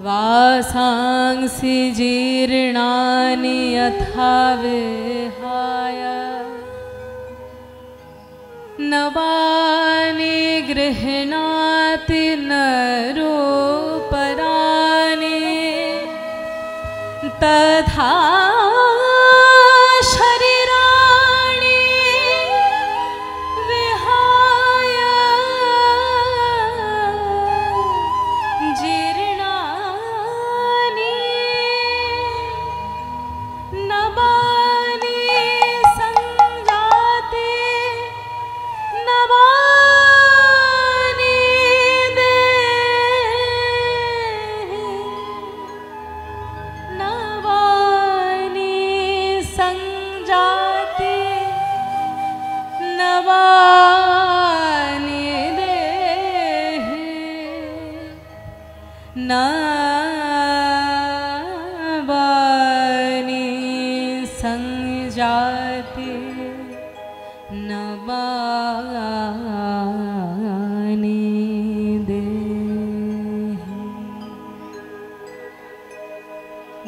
वासांसि जीर्णानि यथा विहाय नवानि गृह्णाति नरोपराणि तथा नवानि संजाते नवानि देहि।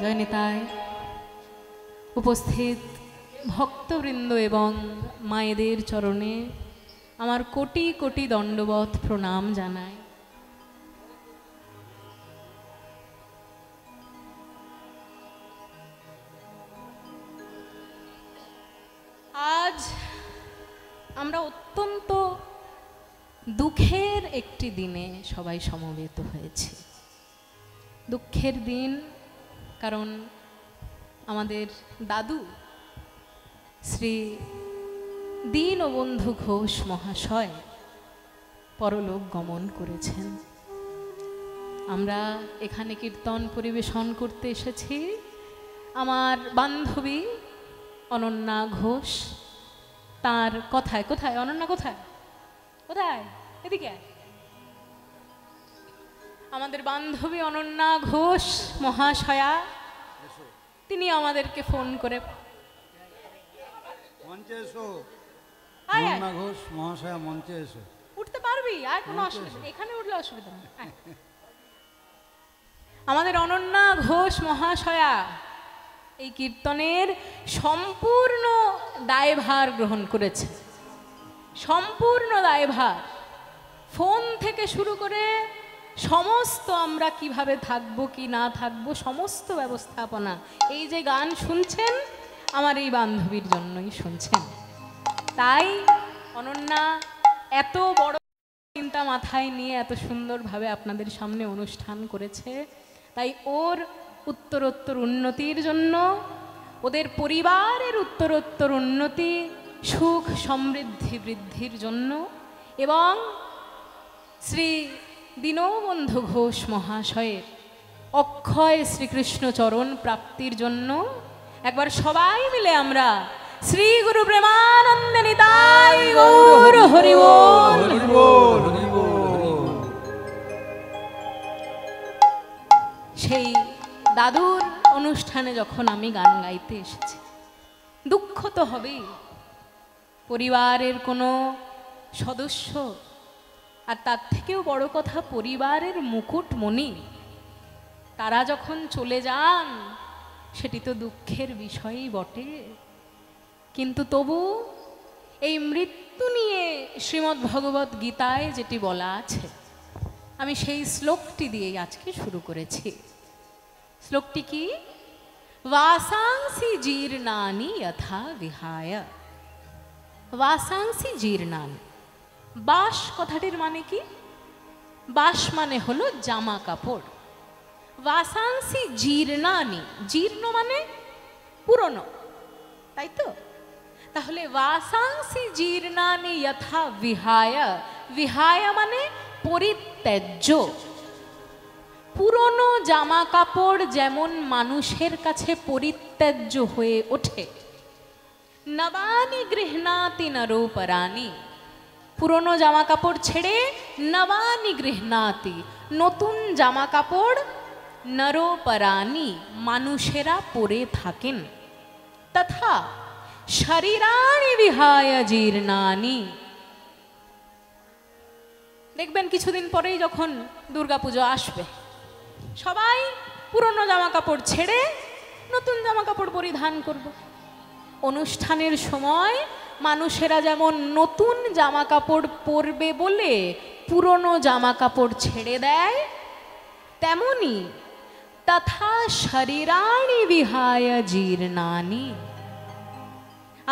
জয় নিতাই। উপস্থিত ভক্তবৃন্দ এবং মায়েদের চরণে আমার কোটি কোটি দণ্ডবত প্রণাম জানাই। আজ আমরা অত্যন্ত দুঃখের একটি দিনে সবাই সমবেত হয়েছি। দুঃখের দিন, কারণ আমাদের দাদু শ্রী দীনবন্ধু ঘোষ মহাশয় পরলোক গমন করেছেন। আমরা এখানে কীর্তন পরিবেশন করতে এসেছি। আমার বান্ধবী অনন্যা ঘোষ, তার কথায় কোথায় অনন্যা কোথায় কোথায় এদিকে আমাদের বান্ধবী অনন্যা ঘোষ মহাশয়া, তিনি আমাদেরকে ফোন করে মঞ্চে এসো। অনন্যা ঘোষ মহাশয়া মঞ্চে এসো। উঠতে পারবি? আর কোনো অসুবিধা, এখানে উঠলে অসুবিধা নেই। আমাদের অনন্যা ঘোষ মহাশয়া এই কীর্তনের সম্পূর্ণ দায়ভার গ্রহণ করেছে। সম্পূর্ণ দায়ভার, ফোন থেকে শুরু করে সমস্ত আমরা কিভাবে থাকবো কি না থাকবো সমস্ত ব্যবস্থাপনা। এই যে গান শুনছেন আমার এই বান্ধবীর জন্যই শুনছেন। তাই অনন্যা এত বড় চিন্তা মাথায় নিয়ে এত সুন্দরভাবে আপনাদের সামনে অনুষ্ঠান করেছে। তাই ওর উত্তরোত্তর উন্নতির জন্য, ওদের পরিবারের উত্তরোত্তর উন্নতি, সুখ সমৃদ্ধি বৃদ্ধির জন্য এবং শ্রী দীনবন্ধু ঘোষ মহাশয়ের অক্ষয় শ্রীকৃষ্ণ চরণ প্রাপ্তির জন্য একবার সবাই মিলে আমরা শ্রী গুরু প্রেমানন্দে নিতাই গৌর হরি বল। সেই দাদুর অনুষ্ঠানে যখন আমি গান গাইতে এসেছি, দুঃখ তো হবেই। পরিবারের কোনো সদস্য, আর তার থেকেও বড় কথা পরিবারের মুকুটমণি, তারা যখন চলে যান সেটি তো দুঃখের বিষয়ই বটে। কিন্তু তবু এই মৃত্যু নিয়ে শ্রীমদ্ ভগবত গীতায় যেটি বলা আছে, আমি সেই শ্লোকটি দিয়েই আজকে শুরু করেছি। শ্লোকটি কি? वासांसि जीर्णानि यथा विहाय। वासांसि जीर्णानि, बास কথাটির মানে কি? বাস মানে হলো জামা কাপড়। वासांसि जीर्णानि, जीर्ण মানে পুরনো, তাই তো? তাহলে वासांसि जीर्णानि यथा विहाय, विहाय মানে পরিত্যাজ্য। পুরনো জামা কাপড় যেমন মানুষের কাছে পরিত্যাজ্য হয়ে ওঠে, নবানি গৃহণাতি নরোপরাণি, পুরনো জামা কাপড় ছেড়ে নবানি গৃহণাতি, নতুন জামা কাপড় নরোপরাণি মানুষেরা পরে থাকেন। তথা শরীরাণি বিহায় জীর্ণানি, দেখবেন কিছুদিন পরেই যখন দুর্গাপুজো আসবে, সবাই পুরনো জামা কাপড় ছেড়ে নতুন জামা কাপড় পরিধান করব। অনুষ্ঠানের সময় মানুষেরা যেমন নতুন জামা কাপড় পরবে বলে পুরনো জামা কাপড় ছেড়ে দেয়, তেমনি তথা শরীরাণি বিহায় জীর্ণানি,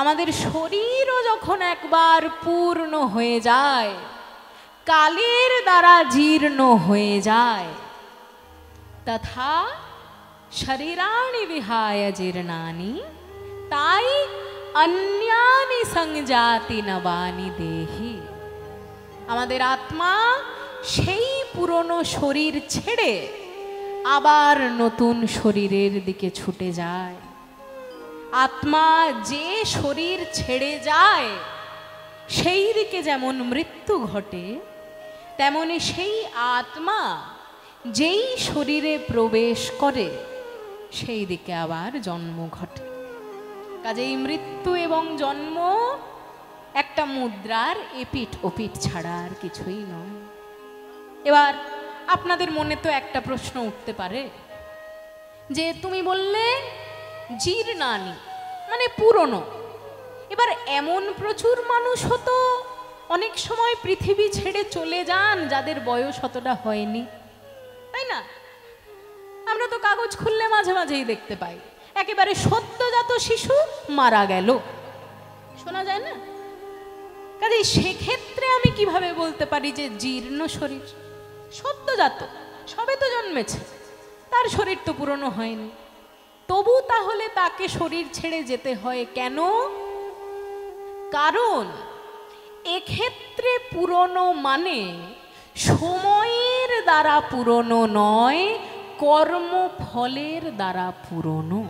আমাদের শরীরও যখন একবার পূর্ণ হয়ে যায়, কালের দ্বারা জীর্ণ হয়ে যায়, তথা শরীরাণি বিহায় জীর্ণানি, তাই অন্যানি সংজাতি নবানি দেহি, আমাদের আত্মা সেই পুরনো শরীর ছেড়ে আবার নতুন শরীরের দিকে ছুটে যায়। আত্মা যে শরীর ছেড়ে যায় সেই দিকে যেমন মৃত্যু ঘটে, তেমনি সেই আত্মা যেই শরীরে প্রবেশ করে সেই দিকে আবার জন্ম ঘটে। কাজেই মৃত্যু এবং জন্ম একটা মুদ্রার এপিঠ ওপিঠ ছাড়া আর কিছুই নয়। এবার আপনাদের মনে তো একটা প্রশ্ন উঠতে পারে যে তুমি বললে জীর্ণানি মানে পুরনো, এবার এমন প্রচুর মানুষ হতো অনেক সময় পৃথিবী ছেড়ে চলে যান যাদের বয়স অতটা হয়নি, তাই না? আমরা তো কাগজ খুললে মাঝে মাঝেই দেখতে পাই একেবারে সদ্যজাত শিশু মারা গেল, শোনা যায় না? কাজে সেক্ষেত্রে আমি কিভাবে বলতে পারি যে জীর্ণ শরীর? সদ্যজাত, সবে তো জন্মেছে, তার শরীর তো পুরনো হয়নি, তবু তাহলে তাকে শরীর ছেড়ে যেতে হয় কেন? কারণ এক্ষেত্রে পুরনো মানে সময়ের দ্বারা পুরনো নয়, কর্মফলের দ্বারা পুরনো।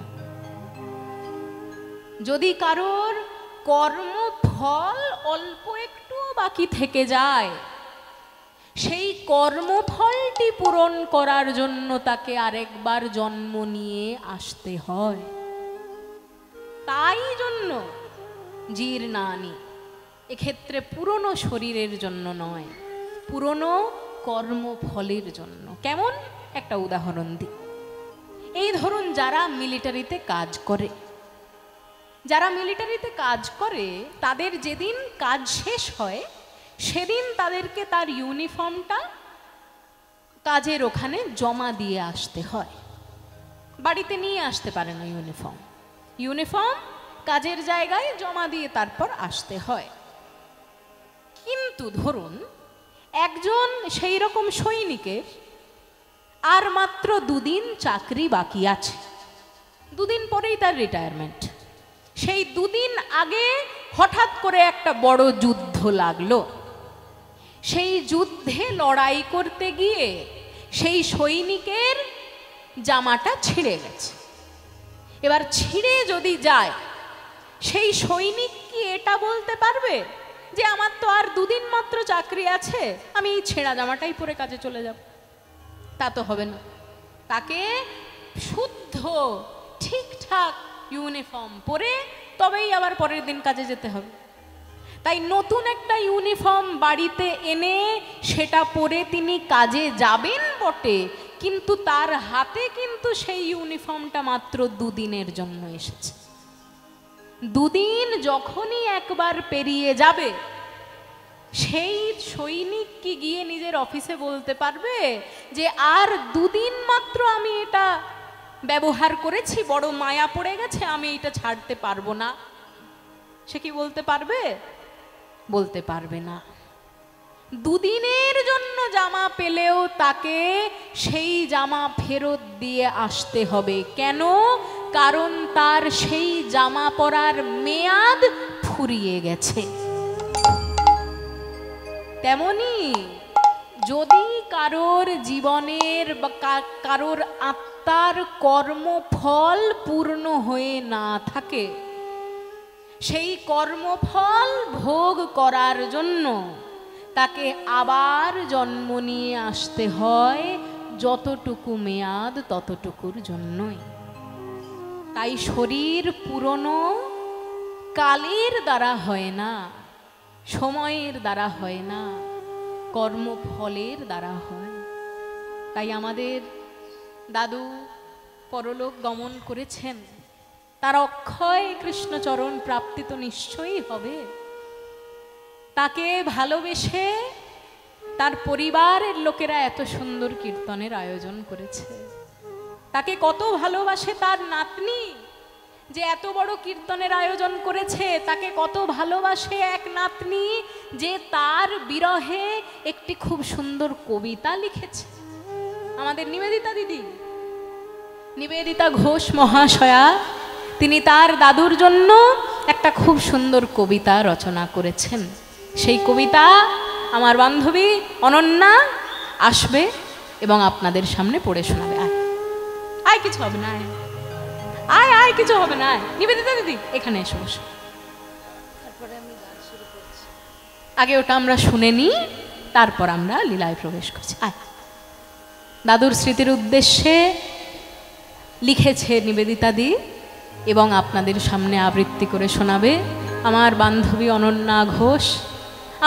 যদি কারোর কর্মফল অল্প একটু বাকি থেকে যায়, সেই কর্মফলটি পূরণ করার জন্য তাকে আরেকবার জন্ম নিয়ে আসতে হয়। তাই জন্য জীর্ণানি এক্ষেত্রে পুরনো শরীরের জন্য নয়, পুরনো কর্মফলের জন্য। কেমন? একটা উদাহরণ দিই। এই ধরুন যারা মিলিটারিতে কাজ করে, যারা মিলিটারিতে কাজ করে তাদের যেদিন কাজ শেষ হয় সেদিন তাদেরকে তার ইউনিফর্মটা কাজের ওখানে জমা দিয়ে আসতে হয়, বাড়িতে নিয়ে আসতে পারে না। ইউনিফর্ম কাজের জায়গায় জমা দিয়ে তারপর আসতে হয়। কিন্তু ধরুন একজন সেই রকম সৈনিকের আর মাত্র 2 দিন চাকরি বাকি আছে, 2 দিন পরেই তার রিটায়ারমেন্ট। সেই 2 দিন আগে হঠাৎ করে একটা বড় যুদ্ধ লাগলো, সেই যুদ্ধে লড়াই করতে গিয়ে সেই সৈনিকের জামাটা ছিঁড়ে গেছে। এবার ছিঁড়ে যদি যায়, সেই সৈনিক কি এটা বলতে পারবে যে আমার তো আর 2 দিন মাত্র চাকরি আছে, আমি এই ছেঁড়া জামাটাই পরে কাজে চলে যাব? তা তো হবে না। তাকে শুদ্ধ ঠিকঠাক ইউনিফর্ম পরে তবেই আবার পরের দিন কাজে যেতে হবে। তাই নতুন একটা ইউনিফর্ম বাড়িতে এনে সেটা পরে তিনি কাজে যাবেন বটে, কিন্তু তার হাতে কিন্তু সেই ইউনিফর্মটা মাত্র 2 দিনের জন্য এসেছে। 2 দিন যখনই একবার পেরিয়ে যাবে, সেই সৈনিক কি গিয়ে নিজের অফিসে বলতে পারবে যে আর 2 দিন মাত্র আমি এটা ব্যবহার করেছি, বড় মায়া পড়ে গেছে, আমি এটা ছাড়তে পারবো না? সে কি বলতে পারবে? বলতে পারবে না। 2 দিনের জন্য জামা পেলেও তাকে সেই জামা ফেরত দিয়ে আসতে হবে। কেন? কারণ তার সেই জামা পরার মেয়াদ ফুরিয়ে গেছে। তেমনি যদি কারোর জীবনের বা কারোর আত্মার কর্মফল পূর্ণ হয়ে না থাকে, সেই কর্মফল ভোগ করার জন্য তাকে আবার জন্ম নিয়ে আসতে হয়, যতটুকু মেয়াদ ততটুকুর জন্যই। তাই শরীর পুরনো কালের দ্বারা হয় না, সময়ের দ্বারা হয় না, কর্মফলের দ্বারা হয়। তাই আমাদের দাদু পরলোক গমন করেছেন, তার অক্ষয় কৃষ্ণচরণ প্রাপ্তি তো নিশ্চয়ই হবে। তাকে ভালোবেসে তার পরিবারের লোকেরা এত সুন্দর কীর্তনের আয়োজন করেছে। তাকে কত ভালোবাসে তার নাতনি যে এত বড় কীর্তনের আয়োজন করেছে। তাকে কত ভালোবাসে এক নাতনি যে তার বিরহে একটি খুব সুন্দর কবিতা লিখেছে। আমাদের নিবেদিতা দিদি, নিবেদিতা ঘোষ মহাশয়া, তিনি তার দাদুর জন্য একটা খুব সুন্দর কবিতা রচনা করেছেন। সেই কবিতা আমার বান্ধবী অনন্যা আসবে এবং আপনাদের সামনে পড়ে শোনাবে। আয় আয়, কিছু হবে না, আয় আয়, কিছু হবে না। নিবেদিতা দিদি এখানে এসে বসো, আগে ওটা আমরা শুনে নিই, তারপর আমরা লীলায় প্রবেশ করছি। আয়। দাদুর স্মৃতির উদ্দেশ্যে লিখেছে নিবেদিতা দি এবং আপনাদের সামনে আবৃত্তি করে শোনাবে আমার বান্ধবী অনন্যা ঘোষ।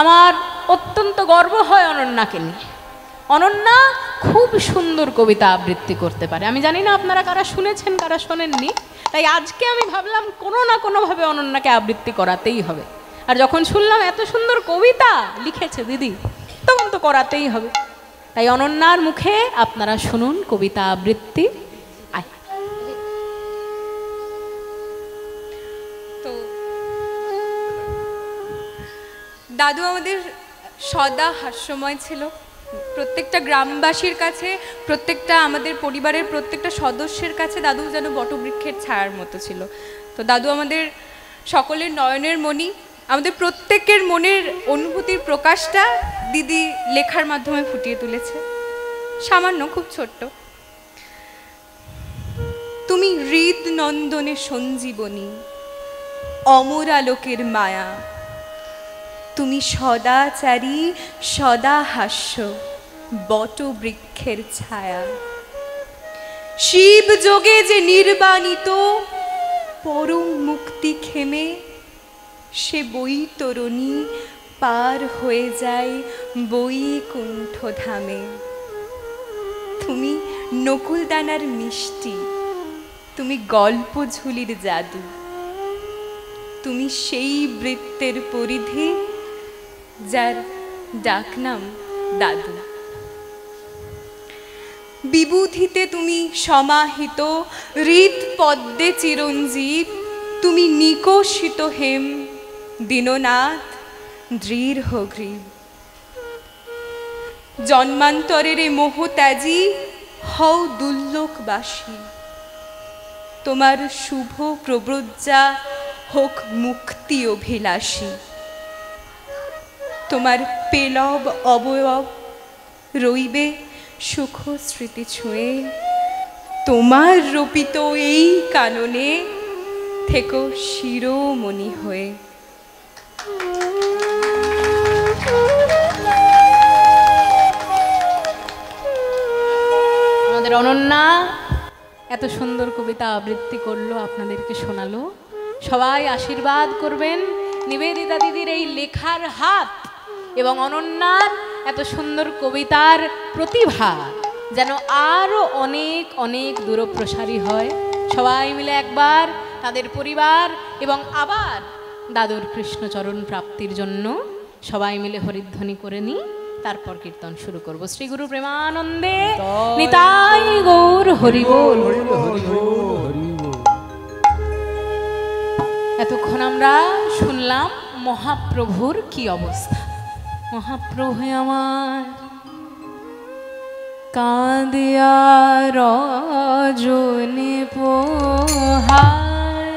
আমার অত্যন্ত গর্ব হয় অনন্যাকে নিয়ে। অনন্যা খুব সুন্দর কবিতা আবৃত্তি করতে পারে। আমি জানি না আপনারা কারা শুনেছেন কারা শোনেননি, তাই আজকে আমি ভাবলাম কোনো না কোনোভাবে অনন্যাকে আবৃত্তি করাতেই হবে। আর যখন শুনলাম এত সুন্দর কবিতা লিখেছে দিদি, তখন তো করাতেই হবে। তাই অনন্যার মুখে আপনারা শুনুন কবিতা আবৃত্তি। আয়। তো দাদু আমাদের সদা হাস্যময় ছিল। প্রত্যেকটা গ্রামবাসীর কাছে, প্রত্যেকটা আমাদের পরিবারের প্রত্যেকটা সদস্যের কাছে দাদু যেন বটবৃক্ষের ছায়ার মতো ছিল। তো দাদু আমাদের সকলের নয়নের মণি, আমাদের প্রত্যেকের মনের অনুভূতির প্রকাশটা দিদি লেখার মাধ্যমে ফুটিয়ে তুলেছে। সামান্য, খুব ছোট্ট। তুমি হৃদনন্দনে সঞ্জীবনী, অমর আলোকের মায়া, তুমি সদাচারী সদা হাস্য, বটবৃক্ষের ছায়া। শিব যোগে যে নির্বাণিত পরম মুক্তি খেমে, সে বৈতরণী পার হয়ে যায় বৈকুণ্ঠ ধামে। তুমি নকুলদানার মিষ্টি, তুমি গল্প ঝুলির জাদু, তুমি সেই বৃত্তের পরিধি যার ডাকনাম দাদু। বিবুধিতে তুমি সমাহিত, হৃদ পদ্মে চিরঞ্জীব, তুমি নিকষিত হেম, দীননাথ দৃঢ় গ্রীব। জন্মান্তরের মোহত্যাজি হও দুর্লোকবাসী, তোমার শুভ প্রব্রজ্জা হোক মুক্তি অভিলাষী। তোমার পেলব অবয়ব রইবে সুখ স্মৃতি ছুঁয়ে, তোমার রোপিত এই কাননে থেকো শিরোমণি হয়ে। আমাদের অনন্যা এত সুন্দর কবিতা আবৃত্তি করলো, আপনাদেরকে শোনালো। সবাই আশীর্বাদ করবেন নিবেদিতা দিদির এই লেখার হাত এবং অনন্যার এত সুন্দর কবিতার প্রতিভা যেন আরও অনেক অনেক দূরপ্রসারী হয়। সবাই মিলে একবার তাদের পরিবার এবং আবার দাদুর কৃষ্ণচরণ প্রাপ্তির জন্য সবাই মিলে হরিধ্বনি করে নিই, তারপর কীর্তন শুরু করব। শ্রী গুরু প্রেমানন্দে নিতাই গৌর হরি বল। এতক্ষণ আমরা শুনলাম মহাপ্রভুর কি অবস্থা। মহাপ্রভু আমার কাঁদিয়া রজনী পোহায়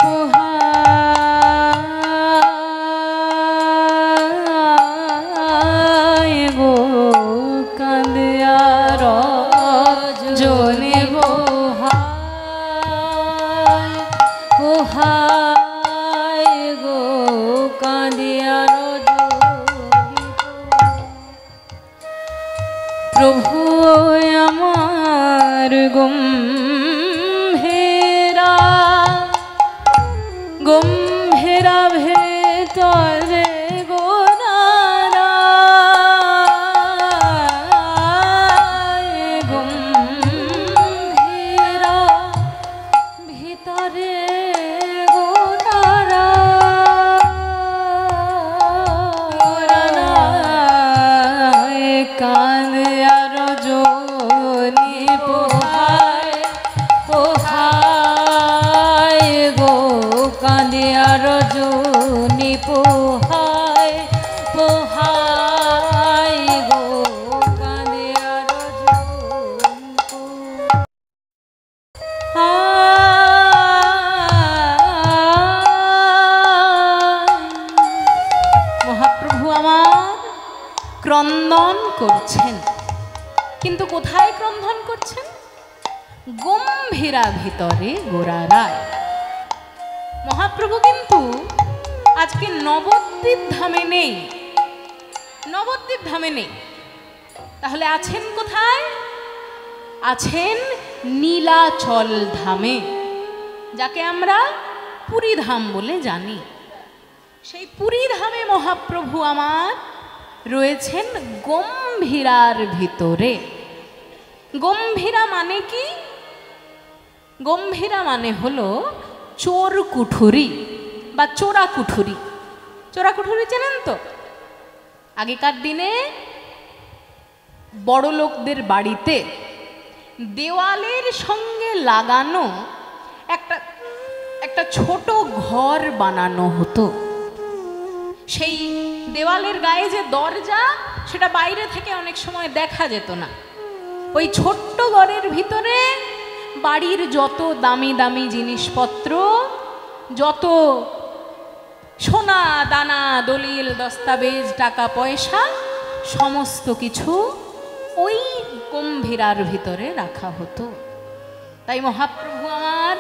পোহায় গো, কাঁদিয়া রজনী পোহায় পোহায় গো, কাঁদিয়া প্রভু আমার গম্ভীরা গম্ভীরা ভেতরে গোনারায়, গম্ভীরা কোথায় ক্রন্দন করছেন? গম্ভীরা ভিতরে গোড়ারায়। মহাপ্রভু কিন্তু আজকে নবদ্বীপ ধামে নেই, নবদ্বীপ ধামে নেই। তাহলে আছেন কোথায়? আছেন নীলাচল ধামে, যাকে আমরা পুরী ধাম বলে জানি। সেই পুরী ধামে মহাপ্রভু আমার রয়েছেন গম্ভীরার ভিতরে। গম্ভীরা মানে কি? গম্ভীরা মানে হলো চোর কুঠুরি বা চোরা কুঠুরি। চোরা কুঠুরি চেনেন তো? আগেকার দিনে বড় লোকদের বাড়িতে দেওয়ালের সঙ্গে লাগানো একটা একটা ছোট ঘর বানানো হতো। সেই দেওয়ালের গায়ে যে দরজা, সেটা বাইরে থেকে অনেক সময় দেখা যেত না। ওই ছোট্ট ঘরের ভিতরে বাড়ির যত দামি দামি জিনিসপত্র, যত সোনা দানা দলিল দস্তাবেজ টাকা পয়সা, সমস্ত কিছু ওই গম্ভীরার ভিতরে রাখা হতো। তাই মহাপ্রভু আমার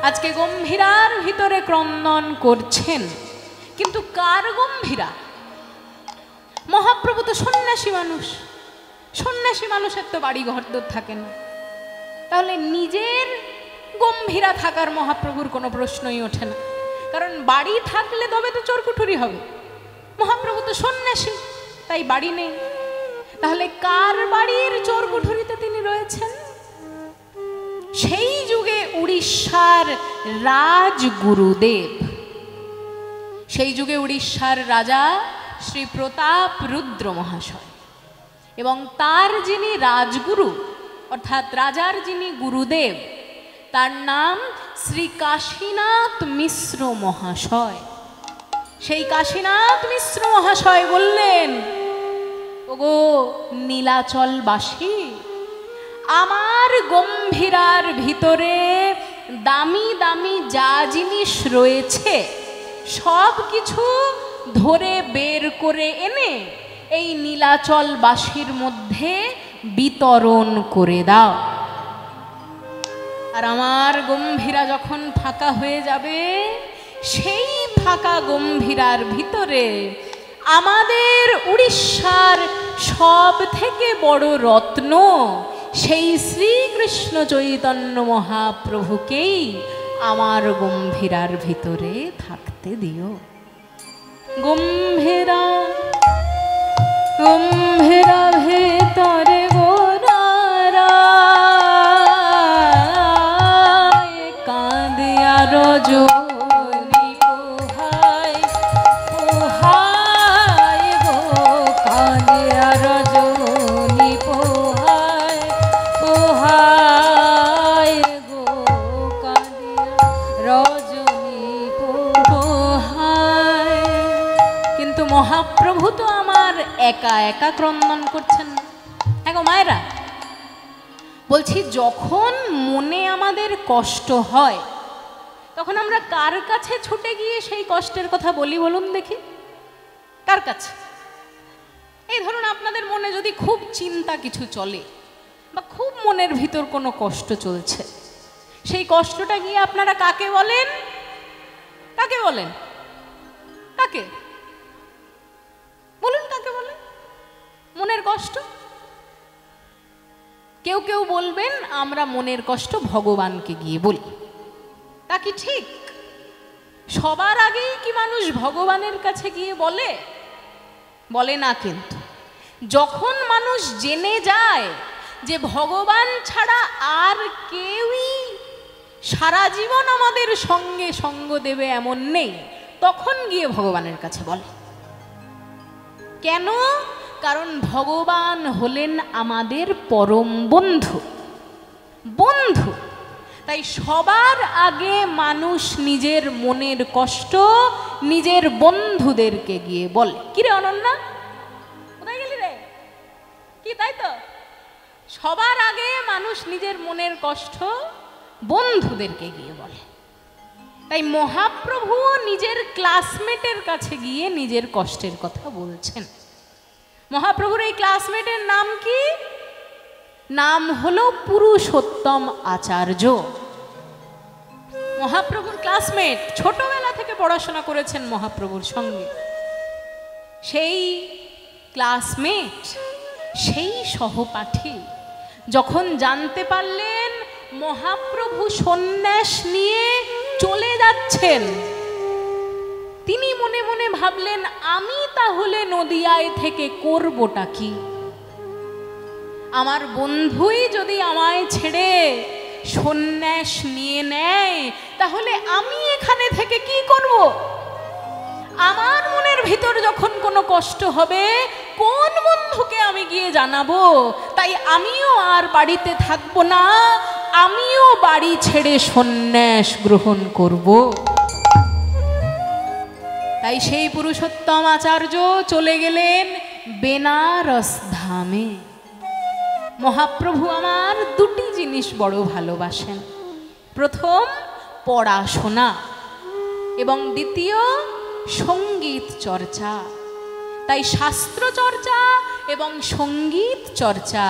আজকে গম্ভীরার ভিতরে ক্রন্দন করছেন। কিন্তু কার গম্ভীরা? মহাপ্রভু তো সন্ন্যাসী মানুষ, সন্ন্যাসী মানুষের তো বাড়ি ঘরদোর থাকে না। তাহলে নিজের গম্ভীরা থাকার মহাপ্রভুর কোনো প্রশ্নই ওঠে না, কারণ বাড়ি থাকলে তবে তো চোরকুঠুরি হবে। মহাপ্রভু তো সন্ন্যাসী, তাই বাড়ি নেই। তাহলে কার বাড়ির চোরকুঠুরিতে তিনি রয়েছেন? সেই যুগে উড়িষ্যার রাজগুরুদেব, সেই যুগে উড়িষ্যার রাজা শ্রী প্রতাপ রুদ্র মহাশয়, এবং তার যিনি রাজগুরু অর্থাৎ রাজার যিনি গুরুদেব, তার নাম শ্রী কাশীনাথ মিশ্র মহাশয়। সেই কাশীনাথ মিশ্র মহাশয় বললেন, ওগো নীলাচলবাসী, আমার গম্ভীরার ভিতরে দামি দামি যা জিনিস রয়েছে সব কিছু ধরে বের করে এনে এই নীলাচলবাসীর মধ্যে বিতরণ করে দাও। আর আমার গম্ভীরা যখন ফাঁকা হয়ে যাবে, সেই ফাঁকা গম্ভীরার ভিতরে আমাদের উড়িষ্যার সব থেকে বড় রত্ন সেই শ্রীকৃষ্ণ চৈতন্য মহাপ্রভুকেই আমার গম্ভীরার ভিতরে থাকতে দিও। গম্ভীরা গম্ভীরা ভেতরে গোরারায় কাঁদিয়া রজনী পোহায় পোহায় গো, কাঁদিয়া রজনী পোহায় পোহায় গো, কাঁদিয়া রজনী পোহায়। কিন্তু মহাপ্রভু তো আমার একা একা ক্রন্দন করছেন না। হ্যাঁ গো মায়েরা, বলছি যখন মনে আমাদের কষ্ট হয়, তখন আমরা কার কাছে ছুটে গিয়ে সেই কষ্টের কথা বলি বলুন দেখি? কার কাছে? এই ধরুন আপনাদের মনে যদি খুব চিন্তা কিছু চলে বা খুব মনের ভিতর কোনো কষ্ট চলছে, সেই কষ্টটা গিয়ে আপনারা কাকে বলেন? কাকে বলেন? কাকে বলুন? কাকে বলেন মনের কষ্ট? কেউ কেউ বলবেন আমরা মনের কষ্ট ভগবানকে গিয়ে বলি। তা কি ঠিক? সবার আগেই কি মানুষ ভগবানের কাছে গিয়ে বলে? বলে না। কিন্তু যখন মানুষ জেনে যায় যে ভগবান ছাড়া আর কেউই সারা জীবন আমাদের সঙ্গে সঙ্গ দেবে এমন নেই, তখন গিয়ে ভগবানের কাছে বলে। কেন? কারণ ভগবান হলেন আমাদের পরম বন্ধু। বন্ধু। তাই সবার আগে মানুষ নিজের মনের কষ্ট নিজের বন্ধুদেরকে গিয়ে বলে। কিরে অনন্যা, কোথায় গেলি রে? কি তাই তো? সবার আগে মানুষ নিজের মনের কষ্ট বন্ধুদেরকে গিয়ে বলে। তাই মহাপ্রভুও নিজের ক্লাসমেটের কাছে গিয়ে নিজের কষ্টের কথা বলছেন। মহাপ্রভুর এই ক্লাসমেটের নাম কি? নাম হলো পুরুষোত্তম আচার্য। মহাপ্রভুর ক্লাসমেট, ছোটবেলা থেকে পড়াশোনা করেছেন মহাপ্রভুর সঙ্গে। সেই ক্লাসমেট, সেই সহপাঠী যখন জানতে পারলেন মহাপ্রভু সন্ন্যাস নিয়ে চলে যাচ্ছেন, তিনি মনে মনে ভাবলেন, আমি তাহলে নদিয়ায় থেকে করবটা কি? আমার বন্ধুই যদি আমায় ছেড়ে সন্ন্যাস নিয়ে নেয়, তাহলে আমি এখানে থেকে কি করব? আমার মনের ভিতর যখন কোনো কষ্ট হবে, কোন বন্ধুকে আমি গিয়ে জানাবো? তাই আমিও আর বাড়িতে থাকবো না, আমিও বাড়ি ছেড়ে সন্ন্যাস গ্রহণ করব। তাই সেই পুরুষোত্তম আচার্য চলে গেলেন বেনারস ধামে। মহাপ্রভু আমার দুটি জিনিস বড় ভালোবাসেন, প্রথম পড়াশোনা এবং দ্বিতীয় সঙ্গীত চর্চা। তাই শাস্ত্র চর্চা এবং সঙ্গীত চর্চা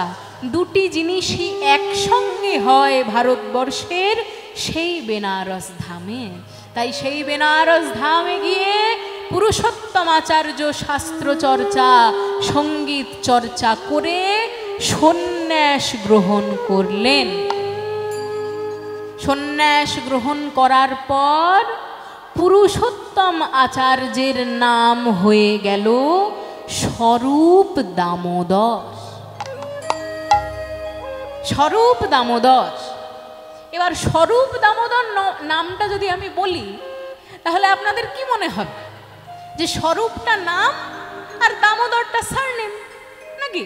দুটি জিনিসই একসঙ্গে হয় ভারতবর্ষের সেই বেনারস ধামে। তাই সেই বেনারস ধামে গিয়ে পুরুষোত্তম আচার্য শাস্ত্র চর্চা সঙ্গীত চর্চা করে সন্ন্যাস গ্রহণ করলেন। সন্ন্যাস গ্রহণ করার পর পুরুষোত্তম আচার্যের নাম হয়ে গেল স্বরূপ দামোদর। স্বরূপ দামোদর। এবার স্বরূপ দামোদর নামটা যদি আমি বলি, তাহলে আপনাদের কি মনে হবে? যে স্বরূপটা নাম আর দামোদরটা সারনেম, নাকি?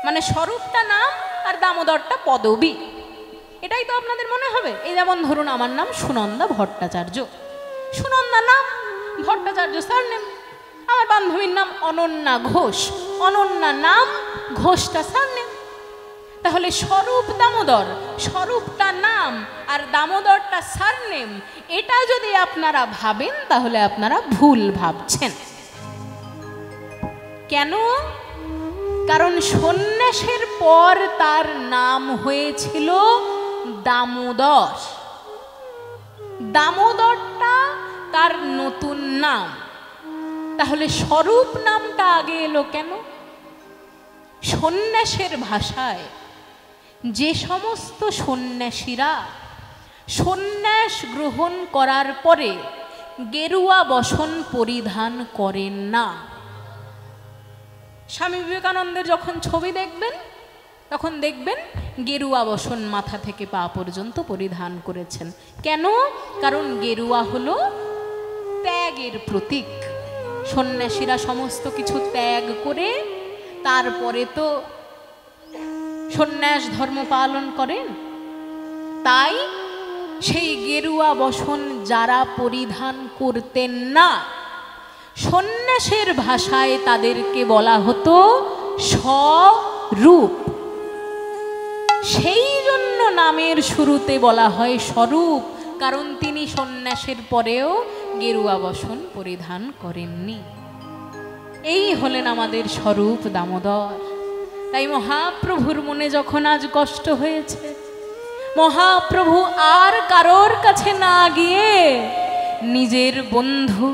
মানে স্বরূপটা নাম আর দামোদরটা পদবী, এটাই তো আপনাদের মনে হবে। এই যেমন ধরুন, আমার নাম সুনন্দা ভট্টাচার্য, সুনন্দা নাম, ভট্টাচার্য সারনেম। আমার বান্ধবীর নাম অনন্যা ঘোষ, অনন্যা নাম, ঘোষটা সারনেম। তাহলে স্বরূপ দামোদর, স্বরূপটা নাম আর দামোদরটা সারনেম, এটা যদি আপনারা ভাবেন তাহলে আপনারা ভুল ভাবছেন। কেন? কারণ সন্ন্যাসের পর তার নাম হয়েছিল দামোদর। দামোদরটা তার নতুন নাম। তাহলে স্বরূপ নামটা আগে এলো কেন? সন্ন্যাসের ভাষায় যে সমস্ত সন্ন্যাসীরা সন্ন্যাস গ্রহণ করার পরে গেরুয়া বসন পরিধান করেন না, স্বামী বিবেকানন্দের যখন ছবি দেখবেন তখন দেখবেন গেরুয়া বসন মাথা থেকে পা পর্যন্ত পরিধান করেছেন। কেন? কারণ গেরুয়া হলো ত্যাগের প্রতীক। সন্ন্যাসীরা সমস্ত কিছু ত্যাগ করে তারপরে তো সন্ন্যাস ধর্ম পালন করেন। তাই সেই গেরুয়া বসন যারা পরিধান করতেন না, সন্ন্যাসের ভাষায় তাদেরকে বলা হতো স্বরূপ। সেই জন্য নামের শুরুতে বলা হয় স্বরূপ, কারণ তিনি সন্ন্যাসের পরেও গেরুয়া বসন পরিধান করেননি। এই হলেন আমাদের স্বরূপ দামোদর। তাই মহাপ্রভুর মনে যখন আজ কষ্ট হয়েছে, মহাপ্রভু আর কারোর কাছে না গিয়ে নিজের বন্ধু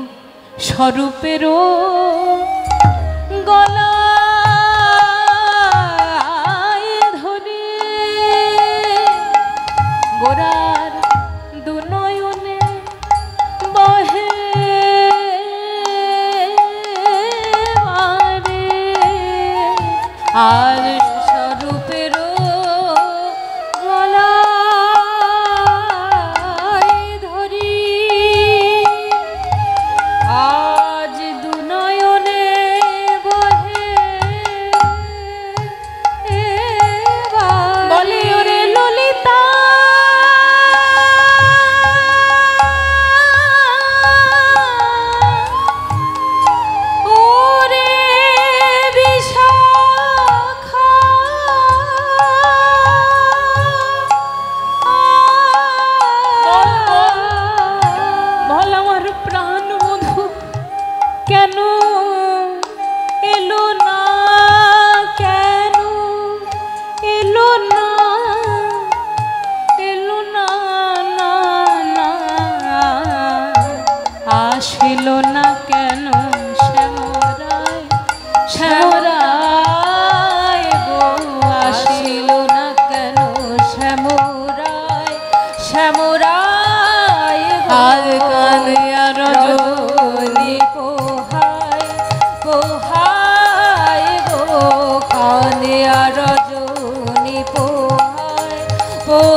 স্বরূপেরও গলায় ধরে গোরার দুনয়নে বহে আর স্বরূপেরও গলায় ধরি আজ দুনয়নে বহে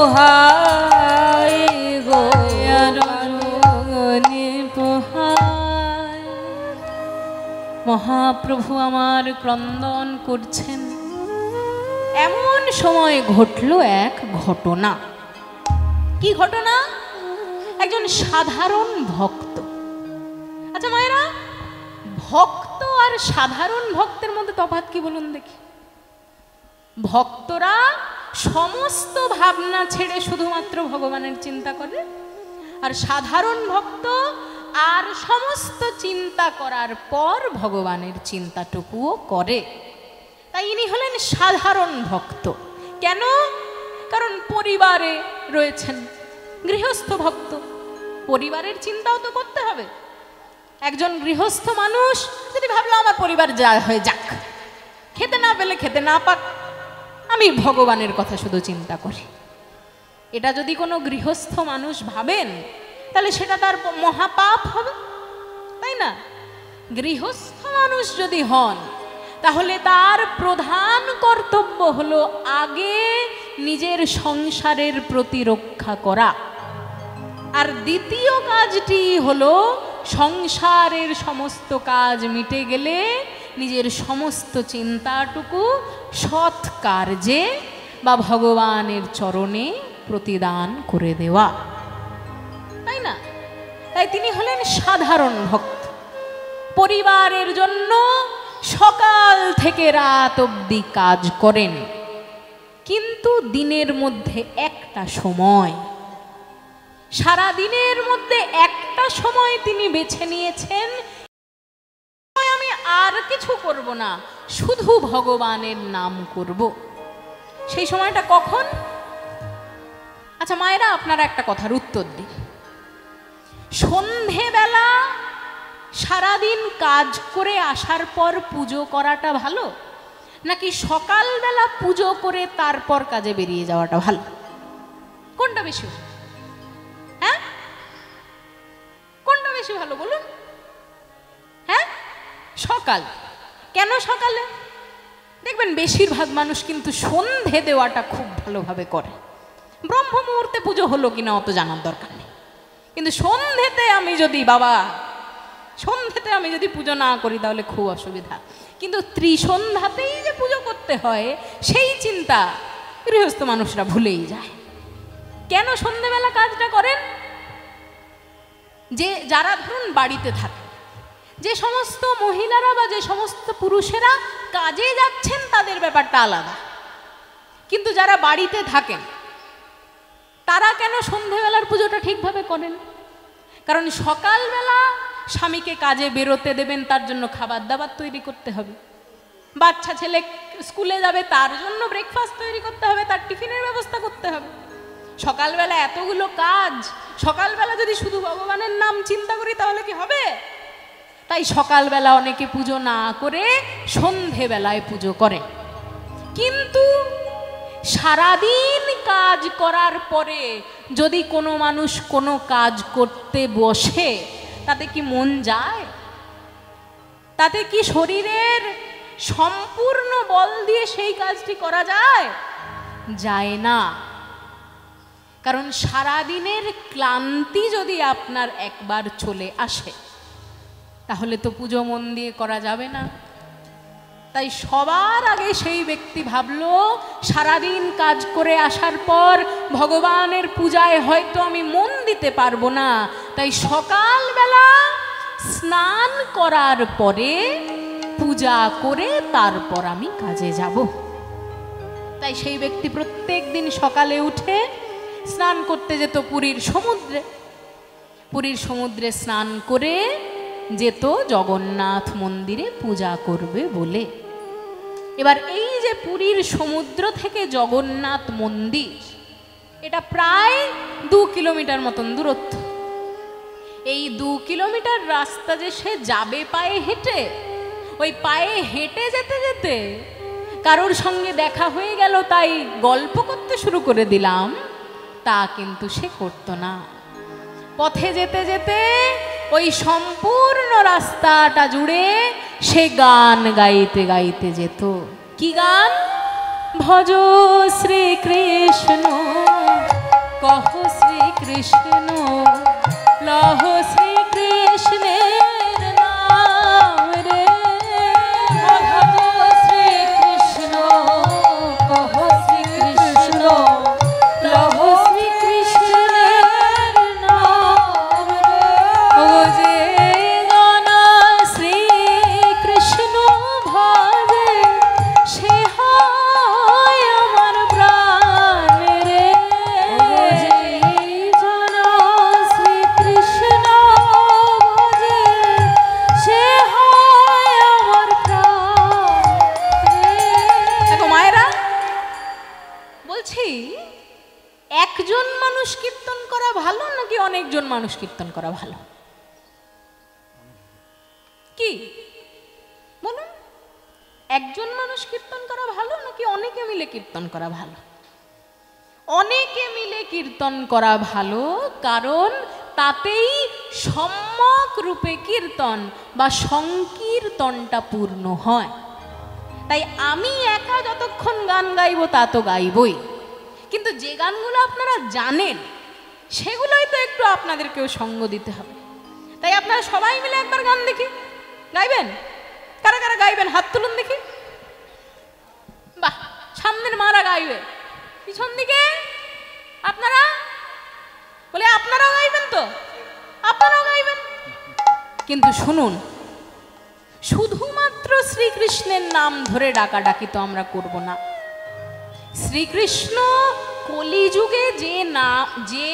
পোহায় গো আরণে পোহায়। মহাপ্রভু আমার ক্রন্দন করছেন। এমন সময় ঘটল এক ঘটনা। কি ঘটনা? একজন সাধারণ ভক্ত। আচ্ছা মায়েরা, ভক্ত আর সাধারণ ভক্তের মধ্যে তফাৎ কি বলুন দেখি? ভক্তরা সমস্ত ভাবনা ছেড়ে শুধুমাত্র ভগবানের চিন্তা করে, আর সাধারণ ভক্ত আর সমস্ত চিন্তা করার পর ভগবানের চিন্তাটুকুও করে। তাই ইনি হলেন সাধারণ ভক্ত। কেন? কারণ পরিবারে রয়েছেন, গৃহস্থ ভক্ত, পরিবারের চিন্তাও তো করতে হবে। একজন গৃহস্থ মানুষ যদি ভাবলো আমার পরিবার যা হয়ে যাক, খেতে না পেলে খেতে না পাক, আমি ভগবানের কথা শুধু চিন্তা করি, এটা যদি কোনো গৃহস্থ মানুষ ভাবেন তাহলে সেটা তার মহাপাপ হবে, তাই না? গৃহস্থ মানুষ যদি হন তাহলে তার প্রধান কর্তব্য হলো আগে নিজের সংসারের প্রতিরক্ষা করা, আর দ্বিতীয় কাজটি হলো সংসারের সমস্ত কাজ মিটে গেলে নিজের সমস্ত চিন্তাটুকু সৎ কার্যে বা ভগবানের চরণে প্রতিদান করে দেওয়া, তাই না? তাই তিনি হলেন সাধারণ ভক্ত। পরিবারের জন্য সকাল থেকে রাত অবধি কাজ করেন, কিন্তু দিনের মধ্যে একটা সময়, সারা দিনের মধ্যে একটা সময় তিনি বেছে নিয়েছেন, আমি আর কিছু করব না, শুধু ভগবানের নাম করব। সেই সময়টা কখন? আচ্ছা মায়েরা, আপনারা একটা কথার উত্তর দিন। সন্ধেবেলা সারাদিন কাজ করে আসার পর পুজো করাটা ভালো, নাকি সকালবেলা পুজো করে তারপর কাজে বেরিয়ে যাওয়াটা ভালো? কোনটা বেশি? হ্যাঁ, কোনটা বেশি ভালো বলুন? হ্যাঁ, সকাল। কেন সকালে? দেখবেন বেশিরভাগ মানুষ কিন্তু সন্ধে দেওয়াটা খুব ভালোভাবে করে। ব্রহ্ম মুহূর্তে পুজো হলো কিনা অত জানার দরকার নেই, কিন্তু সন্ধেতে আমি যদি পুজো না করি তাহলে খুব অসুবিধা। কিন্তু ত্রিসন্ধ্যাতেই যে পুজো করতে হয় সেই চিন্তা গৃহস্থ মানুষরা ভুলেই যায়। কেন সন্ধেবেলা কাজটা করেন? যে যারা ধরুন বাড়িতে থাকে, যে সমস্ত মহিলারা বা যে সমস্ত পুরুষেরা কাজে যাচ্ছেন তাদের ব্যাপারটা আলাদা, কিন্তু যারা বাড়িতে থাকেন তারা কেন সন্ধেবেলার পুজোটা ঠিকভাবে করেন? কারণ সকালবেলা স্বামীকে কাজে বেরোতে দেবেন, তার জন্য খাবার দাবার তৈরি করতে হবে, বাচ্চা ছেলে স্কুলে যাবে তার জন্য ব্রেকফাস্ট তৈরি করতে হবে, তার টিফিনের ব্যবস্থা করতে হবে। সকালবেলা এতগুলো কাজ, সকালবেলা যদি শুধু ভগবানের নাম চিন্তা করি তাহলে কি হবে? তাই সকালবেলা অনেকে পুজো না করে সন্ধেবেলায় পুজো করে। কিন্তু সারাদিন কাজ করার পরে যদি কোনো মানুষ কোনো কাজ করতে বসে, তাতে কি মন যায়? তাতে কি শরীরের সম্পূর্ণ বল দিয়ে সেই কাজটি করা যায়? যায় না। কারণ সারাদিনের ক্লান্তি যদি আপনার একবার চলে আসে তাহলে তো পুজো মন দিয়ে করা যাবে না। তাই সবার আগে সেই ব্যক্তি ভাবলো সারাদিন কাজ করে আসার পর ভগবানের পূজায় হয়তো আমি মন দিতে পারবো না, তাই সকালবেলা স্নান করার পরে পূজা করে তারপর আমি কাজে যাব। তাই সেই ব্যক্তি প্রত্যেক দিন সকালে উঠে স্নান করতে যেত পুরীর সমুদ্রে, পুরীর সমুদ্রে স্নান করে যেত জগন্নাথ মন্দিরে পূজা করবে বলে। এবার এই যে পুরীর সমুদ্র থেকে জগন্নাথ মন্দির, এটা প্রায় 2 কিলোমিটার মতন দূরত্ব। এই 2 কিলোমিটার রাস্তা যে সে যাবে পায়ে হেঁটে, ওই পায়ে হেঁটে যেতে যেতে কারোর সঙ্গে দেখা হয়ে গেল তাই গল্প করতে শুরু করে দিলাম, তা কিন্তু সে করতো না। পথে যেতে যেতে ওই সম্পূর্ণ রাস্তাটা জুড়ে সে গান গাইতে গাইতে যেত। কি গান? ভজ শ্রীকৃষ্ণ কহ শ্রীকৃষ্ণ লহ শ্রীকৃষ্ণের নাম রে। ভজ শ্রীকৃষ্ণ কহ শ্রীকৃষ্ণ লহ শ্রীকৃষ্ণের নাম রে। ও যে জন শ্রীকৃষ্ণ ভজে সে হয় আমার প্রাণ রে। যে জন শ্রীকৃষ্ণ ভজে সে হয় আমার প্রাণ রে। দেখো মায়েরা, বলছি একজন মানুষ কীর্তন করা ভালো নাকি অনেকজন মানুষ কীর্তন করা ভালো? কি বলুন, একজন মানুষ কীর্তন করা ভালো নাকি অনেকে মিলে কীর্তন করা ভালো? অনেকে মিলে কীর্তন করা ভালো, কারণ তাতেই সম্যক রূপে কীর্তন বা সংকীর্তনটা পূর্ণ হয়। তাই আমি একা যতক্ষণ গান গাইবো তা তো গাইবই, কিন্তু যে গানগুলো আপনারা জানেন সেগুলোই তো একটু আপনাদেরকেও সঙ্গ দিতে হবে। তাই আপনারা সবাই মিলে একবার গান দেখি, গাইবেন? কারা কারা গাইবেন হাত তুলুন দেখি। বাহ, সামনের মারা গাইবে, পিছন দিকে আপনারা, বলে আপনারাও গাইবেন তো? আপনারাও গাইবেন, কিন্তু শুনুন, শুধুমাত্র শ্রীকৃষ্ণের নাম ধরে ডাকাডাকি তো আমরা করব না। শ্রীকৃষ্ণ কলিযুগে যে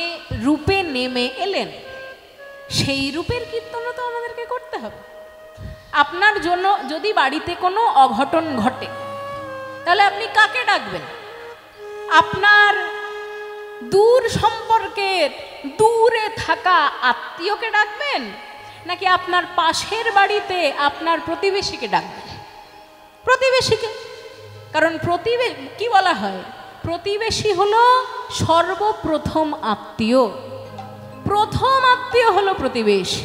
রূপে নেমে এলেন সেই রূপের কীর্তনও তো আমাদেরকে করতে হবে। আপনার জন্য যদি বাড়িতে কোনো অঘটন ঘটে তাহলে আপনি কাকে ডাকবেন? আপনার দূর সম্পর্কের দূরে থাকা আত্মীয়কে ডাকবেন, নাকি আপনার পাশের বাড়িতে আপনার প্রতিবেশীকে ডাকবেন? প্রতিবেশীকে, কারণ কি বলা হয়, প্রতিবেশী হলো সর্বপ্রথম আত্মীয়। প্রথম আত্মীয় হলো প্রতিবেশী।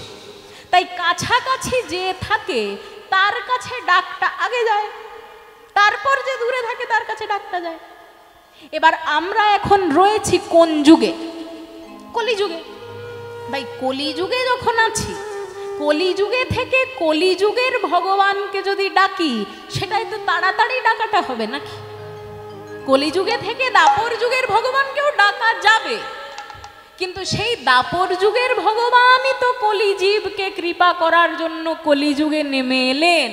তাই কাছাকাছি যে থাকে তার কাছে ডাকটা আগে যায়, তারপর যে দূরে থাকে তার কাছে ডাকটা যায়। এবার আমরা এখন রয়েছি কোন যুগে? কলিযুগে। ভাই কলিযুগে যখন আছি, কলিযুগে থেকে কলিযুগের ভগবানকে যদি ডাকি সেটাই তো তাড়াতাড়ি ডাকাটা হবে নাকি? কলিযুগে থেকে দাপর যুগের ভগবানকেও ডাকা যাবে, কিন্তু সেই দাপর যুগের ভগবানই তো কলিজীবকে কৃপা করার জন্য কলিযুগে নেমে এলেন।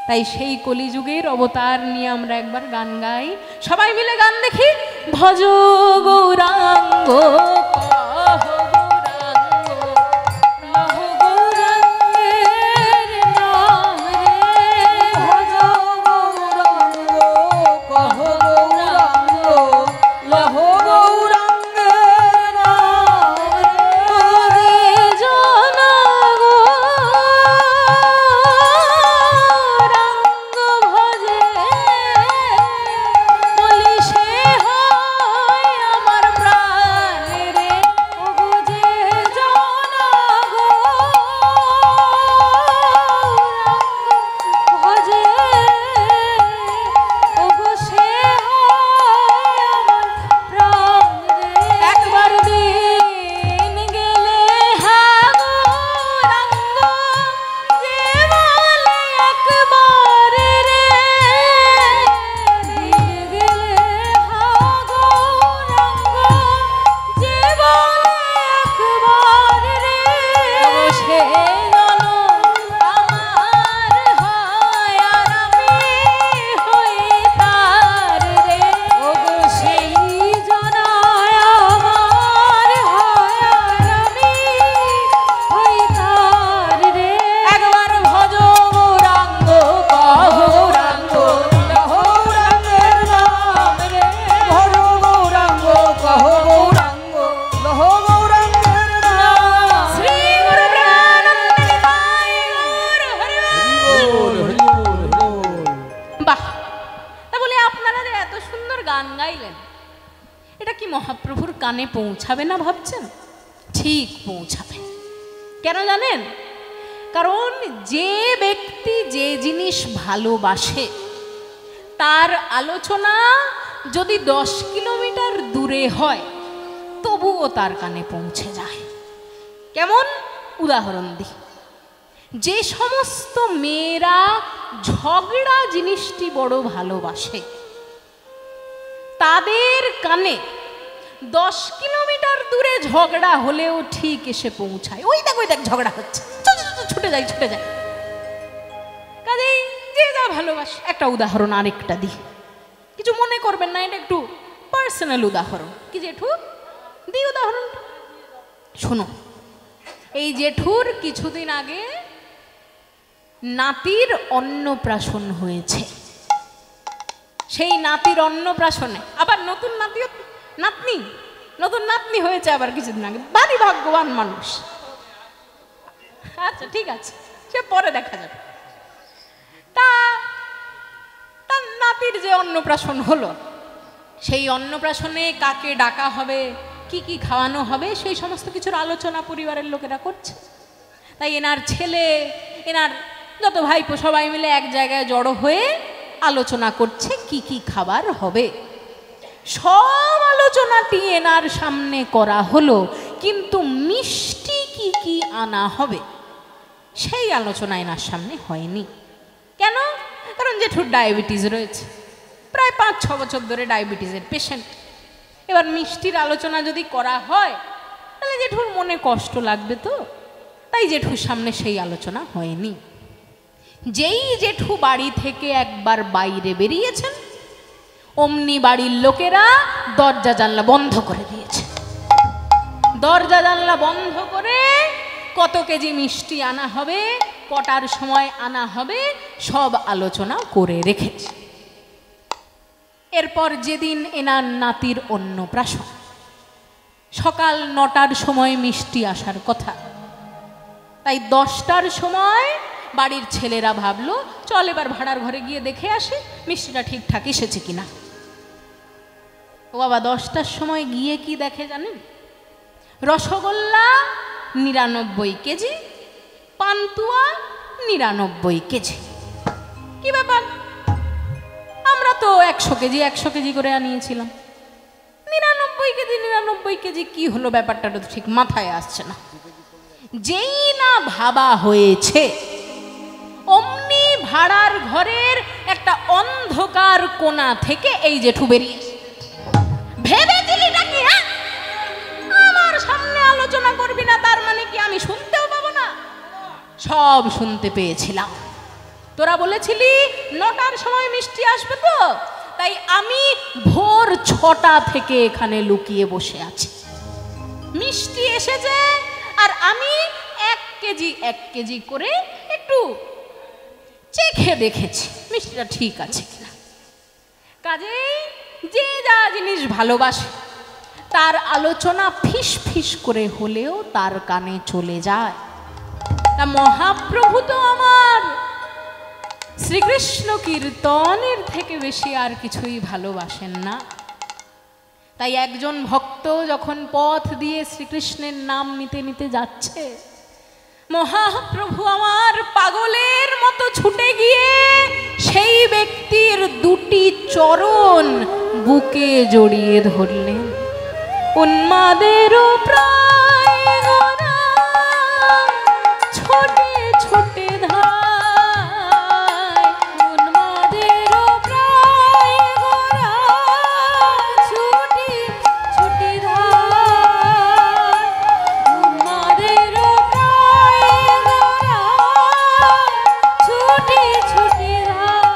তাই সেই কলিযুগের অবতার নিয়ে আমরা একবার গান গাই, সবাই মিলে গান দেখি। ভজ গৌরাঙ্গ মহাপ্রভুর কানে পৌঁছাবে না ভাবছেন? ঠিক পৌঁছাবে। কেন জানেন? কারণ যে ব্যক্তি যে জিনিস ভালোবাসে তার আলোচনা যদি 10 কিলোমিটার দূরে হয় তবুও তার কানে পৌঁছে যায়। কেমন? উদাহরণ দিই। যে সমস্ত মেয়েরা ঝগড়া জিনিসটি বড় ভালোবাসে, তাদের কানে 10 কিলোমিটার দূরে ঝগড়া হলেও ঠিক এসে পৌঁছায়। ওই দেখ ঝগড়া হচ্ছে, ছুটে যায়। কাজেই যে যা ভালোবাসে। একটা উদাহরণ আরেকটা দিই, কিছু মনে করবেন না, এটা একটু পার্সোনাল উদাহরণ। কি জেঠু দিই উদাহরণটা? শোনো, এই জেঠুর কিছুদিন আগে নাতির অন্নপ্রাশন হয়েছে। সেই নাতির অন্নপ্রাশনে আবার নতুন নাতনি হয়েছে আবার কিছুদিন আগে। ভারী ভাগ্যবান মানুষ। আচ্ছা ঠিক আছে, সে পরে দেখা যাবে। তার নাতির যে অন্নপ্রাশন হলো, সেই অন্নপ্রাশনে কাকে ডাকা হবে, কি কি খাওয়ানো হবে, সেই সমস্ত কিছুর আলোচনা পরিবারের লোকেরা করছে। তাই এনার ছেলে, এনার যত ভাইপো সবাই মিলে এক জায়গায় জড়ো হয়ে আলোচনা করছে কি কি খাবার হবে। সব আলোচনাটি এনার সামনে করা হলো, কিন্তু মিষ্টি কি কি আনা হবে সেই আলোচনা এনার সামনে হয়নি। কেন? কারণ জেঠুর ডায়াবেটিস রয়েছে, প্রায় 5-6 বছর ধরে ডায়াবেটিসের পেশেন্ট। এবার মিষ্টির আলোচনা যদি করা হয় তাহলে জেঠুর মনে কষ্ট লাগবে, তো তাই জেঠুর সামনে সেই আলোচনা হয়নি। যেই জেঠু বাড়ি থেকে একবার বাইরে বেরিয়েছেন, অমনি বাড়ির লোকেরা দরজা জানলা বন্ধ করে দিয়েছে। দরজা জানলা বন্ধ করে কত কেজি মিষ্টি আনা হবে, কটার সময় আনা হবে, সব আলোচনা করে রেখেছে। এরপর যেদিন এনার নাতির অন্নপ্রাশন, সকাল 9টার সময় মিষ্টি আসার কথা, তাই 10টার সময় বাড়ির ছেলেরা ভাবলো চল এবার ভাড়ার ঘরে গিয়ে দেখে আসি মিষ্টিটা ঠিকঠাক এসেছে কিনা। ও বাবা, 10টার সময় গিয়ে কি দেখে জানেন? Rasgulla 99 KG, pantua 99 KG. কি ব্যাপার? আমরা তো 100 কেজি করে আনিয়েছিলাম। 99 কেজি কি হলো? ব্যাপারটা তো ঠিক মাথায় আসছে না। যেই না ভাবা হয়েছে, অমনি ভাড়ার ঘরের একটা অন্ধকার কোণা থেকে এই জেঠু বেরিয়ে ভেবেছিলি নাকি আমার সামনে আলোচনা করবি না, তার মানে কি আমি শুনতেও পাবো না? সব শুনতে পেয়েছিলাম। তোরা বলেছিলি 9টার সময় মিষ্টি আসবে, তো তাই আমি ভোর 6টা থেকে এখানে লুকিয়ে বসে আছি। মিষ্টি এসেছে আর আমি 1 কেজি করে একটু চেখে দেখেছি মিষ্টিটা ঠিক আছে কিনা। কাজেই যে যা জিনিস ভালোবাসে তার আলোচনা ফিস ফিস করে হলেও তার কানে চলে যায়। তা মহাপ্রভু তো আমার শ্রীকৃষ্ণ কীর্তনের থেকে বেশি আর কিছুই ভালোবাসেন না। তাই একজন ভক্ত যখন পথ দিয়ে শ্রীকৃষ্ণের নাম নিতে নিতে যাচ্ছে, মহাপ্রভু আমার পাগলের মতো ছুটে গিয়ে সেই ব্যক্তির 2টি চরণ বুকে জড়িয়ে ধরলেন। উন্মাদেরও প্রায় গোরা ছোটে ছোটে ধায়, উন্মাদেরও প্রায় গোরা ছোটে ছোটে ধায়, উন্মাদেরও প্রায় গোরা ছোটে ছোটে ধায়।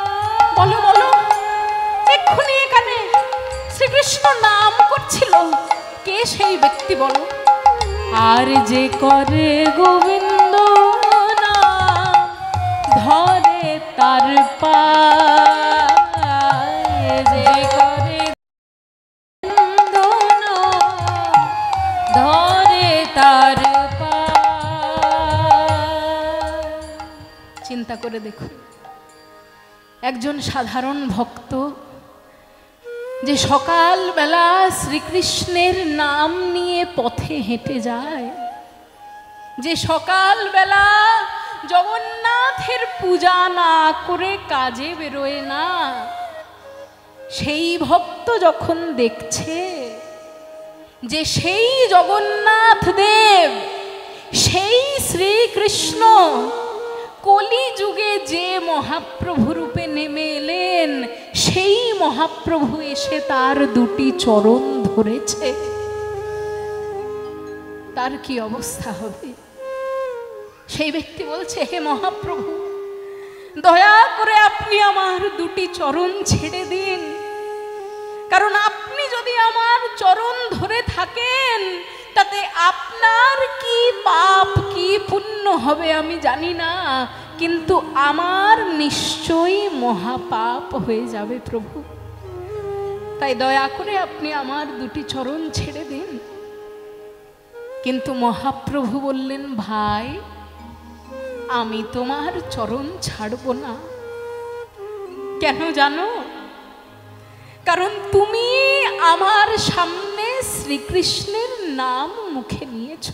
বলো বলো, এক্ষুনি এখানে শ্রীকৃষ্ণ নাম করছিল, কে সেই ব্যক্তি বলো? আর যে করে গোবিন্দ নাম ধরে তার পায়, যে করে গোবিন্দ নাম ধরে তার পায়। চিন্তা করে দেখুন, একজন সাধারণ ভক্ত যে সকালবেলা শ্রীকৃষ্ণের নাম নিয়ে পথে হেঁটে যায়, যে সকালবেলা জগন্নাথের পূজা না করে কাজে বেরোয় না, সেই ভক্ত যখন দেখছে যে সেই জগন্নাথ দেব, সেই শ্রীকৃষ্ণ কলিযুগে যে মহাপ্রভু রূপে নেমে এলেন, সেই মহাপ্রভু এসে তার দুটি চরণ ধরেছে, তার কি অবস্থা হবে? সেই ব্যক্তি বলছে, হে মহাপ্রভু, দয়া করে আপনি আমার দুটি চরণ ছেড়ে দিন, কারণ আপনি যদি আমার চরণ ধরে থাকেন তাতে আপনার কি পাপ কি পুণ্য হবে আমি জানি না, কিন্তু আমার নিশ্চয়ই মহাপাপ হয়ে যাবে প্রভু, তাই দয়া করে আপনি আমার দুটি চরণ ছেড়ে দিন। কিন্তু মহাপ্রভু বললেন, ভাই আমি তোমার চরণ ছাড়ব না। কেন জানো? কারণ তুমি আমার সামনে শ্রীকৃষ্ণের নাম মুখে নিয়েছ,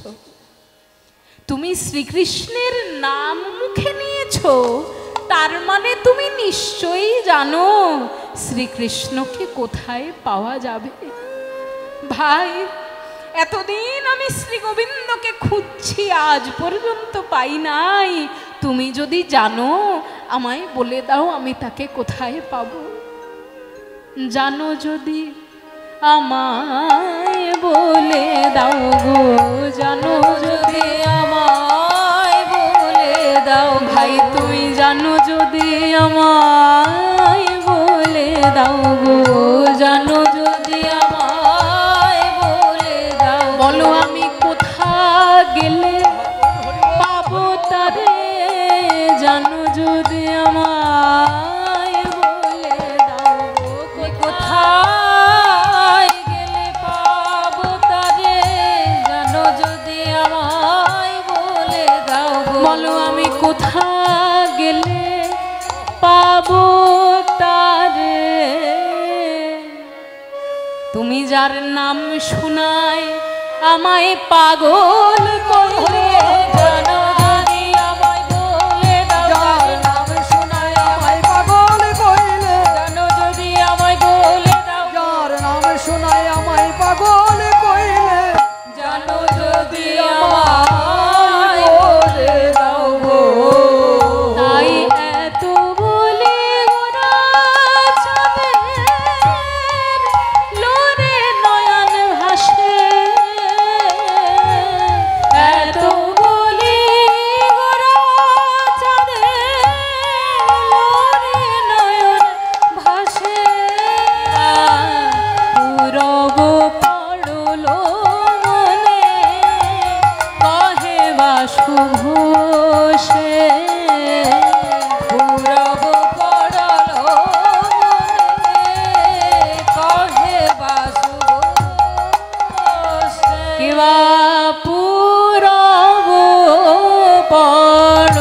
তুমি শ্রীকৃষ্ণের নাম মুখে নিয়েছ, তার মানে তুমি নিশ্চয়ই জানো শ্রীকৃষ্ণকে কোথায় পাওয়া যাবে। ভাই, এতদিন আমি শ্রী গোবিন্দকে খুঁজছি, আজ পর্যন্ত পাই নাই, তুমি যদি জানো আমায় বলে দাও আমি তাকে কোথায় পাবো। জানো যদি আমায় বলে দাও গো, জানো যদি আমায় বলে দাও, ভাই তুমি জানো যদি আমায় বলে দাও গো, জানো যদি আমায় বলে দাও, বলো আমি কোথা গেলে পাবো তারে, জানো যদি আমায় বলে দাও গো, কোথায় গেলে পাবো তারে, জানো যদি আমায় বলে দাও গো, বলো আমি কোথা গেলে পাবো তারে। তুমি যার নাম শোনায় আমায় পাগল করলে, জানো যদি আমায় বলে দাও, যার নাম শোনায় আমায় পাগল কইলে, জানো যদি আমায় বলে দাও, যার নাম শোনায় আমায় পাগল কইলে, জানো যদি আমায় বলে দাও গো। তাই এত বলে ওরা চাঁদের লোরে নয়ন ভাসে, এত বলে ওরা চাঁদের লোরে নয়ন ভাসে, পুরব পড়ল মনে কহে বাসুঘোষে, পুরব পড়ল মনে কহে বাসুঘোষে, কিবা পুরব পড়ল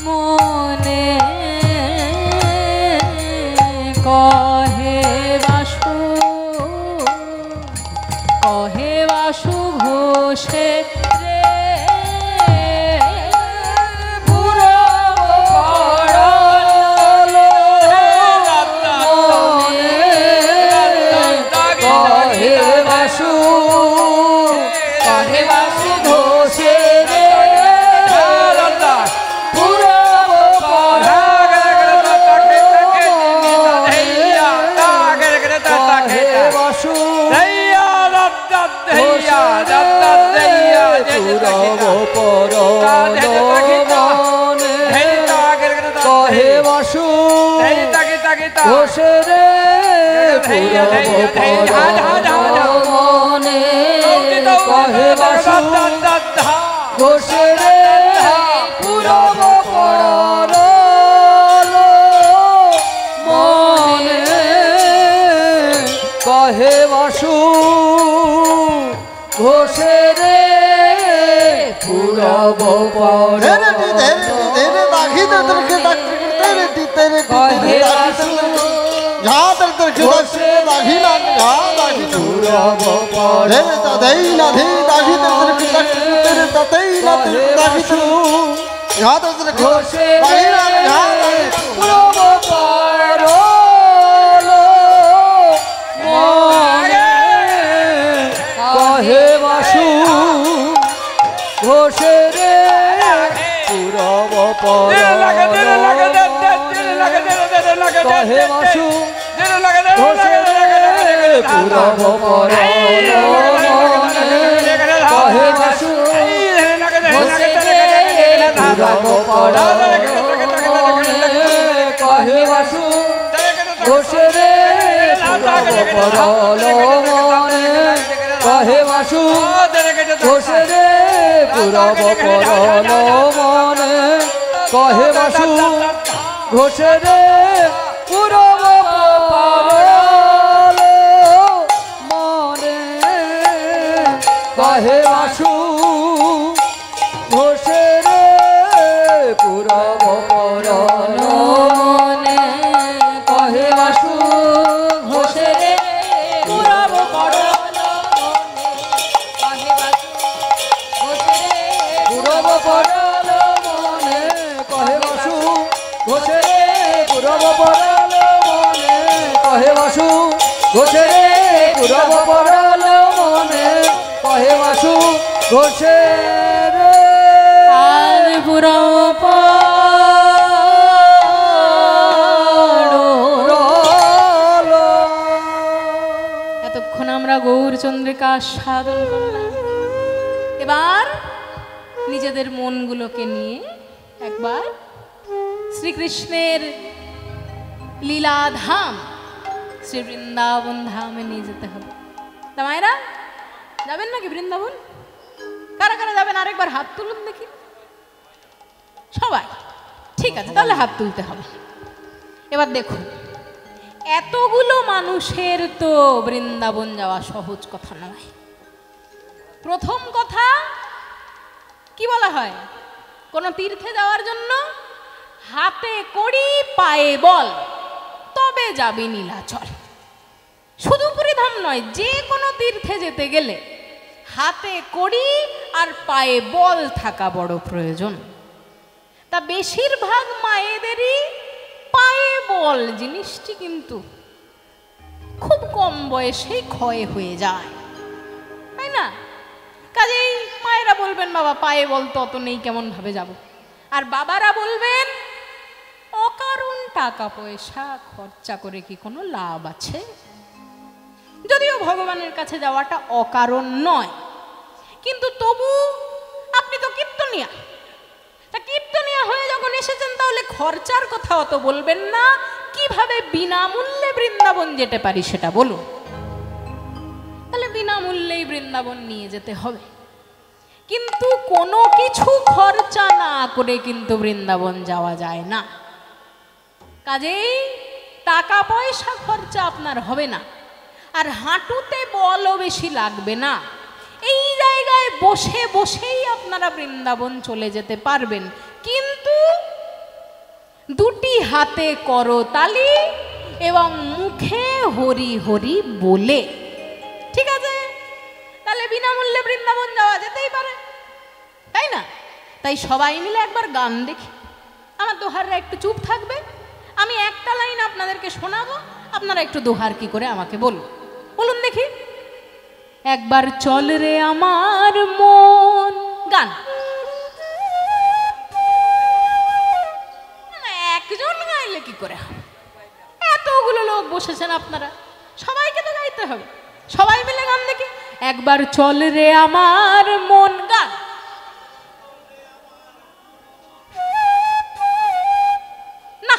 মনে কহে বাসু ঘোষে রে, পুরব পড়ল মনে কহে বাসু, কহে বাসু ঘোষে রে, পুরব পড়ল কহে বাসু, পুরব পড়ল মনে কহে বাসু ঘোষে রে, পুরব পড়ল মনে কহে বাসু ঘোষে রে, পুরব পড়ল মনে কহে বাসু ঘোষে রে, পুরব পড়ল কহে বাসু পুরব পড়ল ঘোষে রে, পুরব পড়ল কহে বাসু ঘোষে রে পুরব কহে বাসু ঘোষে রে পুরব কহে বাসু ঘোষে রে পুরব কহে বাসু ঘোষে রে পুরব মনে কহে বাসু ঘোষে রে পুরব মনে কহে বাসু ঘোষে রে পুরব মনে কহে বাসু ঘোষে রে পুরব পুরব পড়ল মনে কহে বাসু ঘোষে রে পুরব পড়ল মনে কহে বাসু ঘোষে রে পুরব পড়ল মনে কহে বাসু ঘোষে রে আর পুরব এতক্ষণ আমরা গৌরচন্দ্রিকা সাধন করলাম। এবার নিজেদের মনগুলোকে নিয়ে একবার শ্রীকৃষ্ণের লীলাধাম শ্রী বৃন্দাবন ধামে নিয়ে যেতে হবে। তা মায়েরা যাবেন নাকি বৃন্দাবন? কারা কারা যাবেন আরেকবার হাত তুলুন দেখি। সবাই ঠিক আছে, তাহলে হাত তুলতে হবে। এবার দেখুন, এতগুলো মানুষের তো বৃন্দাবন যাওয়া সহজ কথা নয়। প্রথম কথা কি বলা হয়, কোন তীর্থে যাওয়ার জন্য হাতে কড়ি পায়ে বল তবে যাবি নীলাচল। শুধু পুরীধাম নয়, যে কোনো তীর্থে যেতে গেলে হাতে কড়ি আর পায়ে বল থাকা বড় প্রয়োজন। তা বেশিরভাগ মায়েদেরই পায়ে বল জিনিসটি কিন্তু খুব কম বয়সেই ক্ষয় হয়ে যায়, তাই না? কাজেই মায়েরা বলবেন বাবা পায়ে বল তো অত নেই, কেমন ভাবে যাব। আর বাবারা বলবেন অকারণ টাকা পয়সা খরচা করে কি কোনো লাভ আছে? যদিও ভগবানের কাছে যাওয়াটা অকারণ নয়, কিন্তু তবু আপনি তো কীর্তনিয়া, তা কীর্তনিয়া হয়ে যখন এসেছেন তাহলে খরচার কথা অত বলবেন না, কিভাবে বিনামূল্যে বৃন্দাবন যেতে পারি সেটা বলুন। তাহলে বিনামূল্যেই বৃন্দাবন নিয়ে যেতে হবে, কিন্তু কোনো কিছু খরচা না করে কিন্তু বৃন্দাবন যাওয়া যায় না। কাজেই টাকা পয়সা খরচা আপনার হবে না, আর হাঁটুতে বলও বেশি লাগবে না। এই জায়গায় বসে বসেই আপনারা বৃন্দাবন চলে যেতে পারবেন, কিন্তু দুটি হাতে করতালি এবং মুখে হরি হরি বলে। ঠিক আছে, তাহলে বিনামূল্যে বৃন্দাবন যাওয়া যেতেই পারে, তাই না? তাই সবাই মিলে একবার গান দেখি। আমার দোহাররা একটু চুপ থাকবে, আমি একটা লাইন আপনাদেরকে শোনাবো, আপনারা একটু দোহার কি করে আমাকে বলুন। বলুন দেখি। একবার চল রে আমার মন, গান। একজন গাইলে কি করে হবে? এতগুলো লোক বসেছেন আপনারা, সবাইকে তো গাইতে হবে। সবাই মিলে গান দেখি। একবার চল রে আমার মন, গান। না,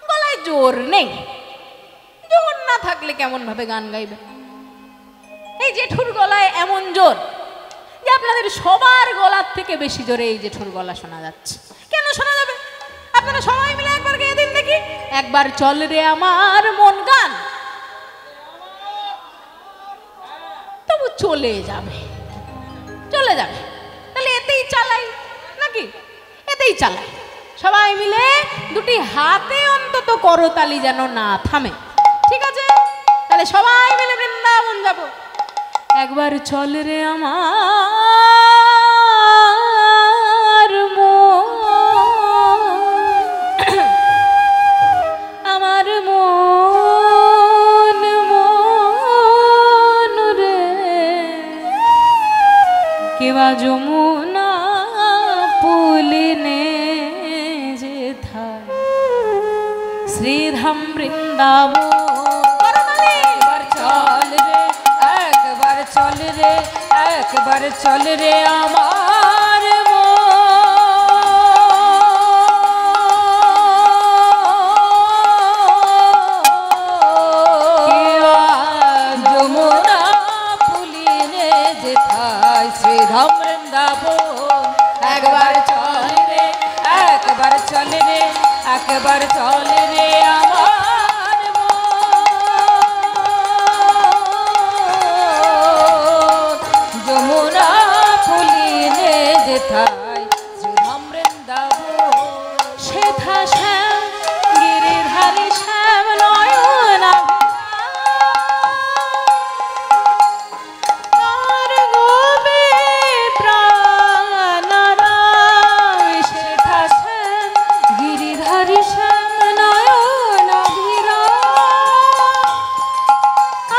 গলায় জোর নেই। জোর না থাকলে কেমন ভাবে গান গাইবে? এই জেঠুর গলায় এমন জোর যে আপনাদের সবার গলার থেকে বেশি জোরে এই জেঠুর গলা শোনা যাচ্ছে। কেন শোনা যাবে? আপনারা সবাই মিলে একবার গেয়ে দিন দেখি। একবার চল রে আমার মন, গান। তবু চলে যাবে, চলে যাবে। তাহলে এতেই চালাই নাকি? এতেই চালাই। সবাই মিলে দুটি হাতে অন্তত করতালি যেন না থামে। ঠিক আছে, তাহলে সবাই মিলে বৃন্দাবন যাব। একবার চল রে আমার আমার মন মন রে, কেবা যমুনা পুলিনে শ্রীধাম বৃন্দাবন। একবার চল রে, একবার চল রে, একবার চল রে আমার যমুনা পুলিনে যেথায় শ্রীধাম বৃন্দাবন। একবার চল রে, একবার চল রে, একবার চল রে আমার যমুনা পুলিনে যেথায় শ্রীধাম বৃন্দাবন। সেথা শ্যাম গিরিধারী শ্যাম নয়ন আর গোপী প্রাণরাম। সেথা শ্যাম গিরিধারী শ্যাম নয়ন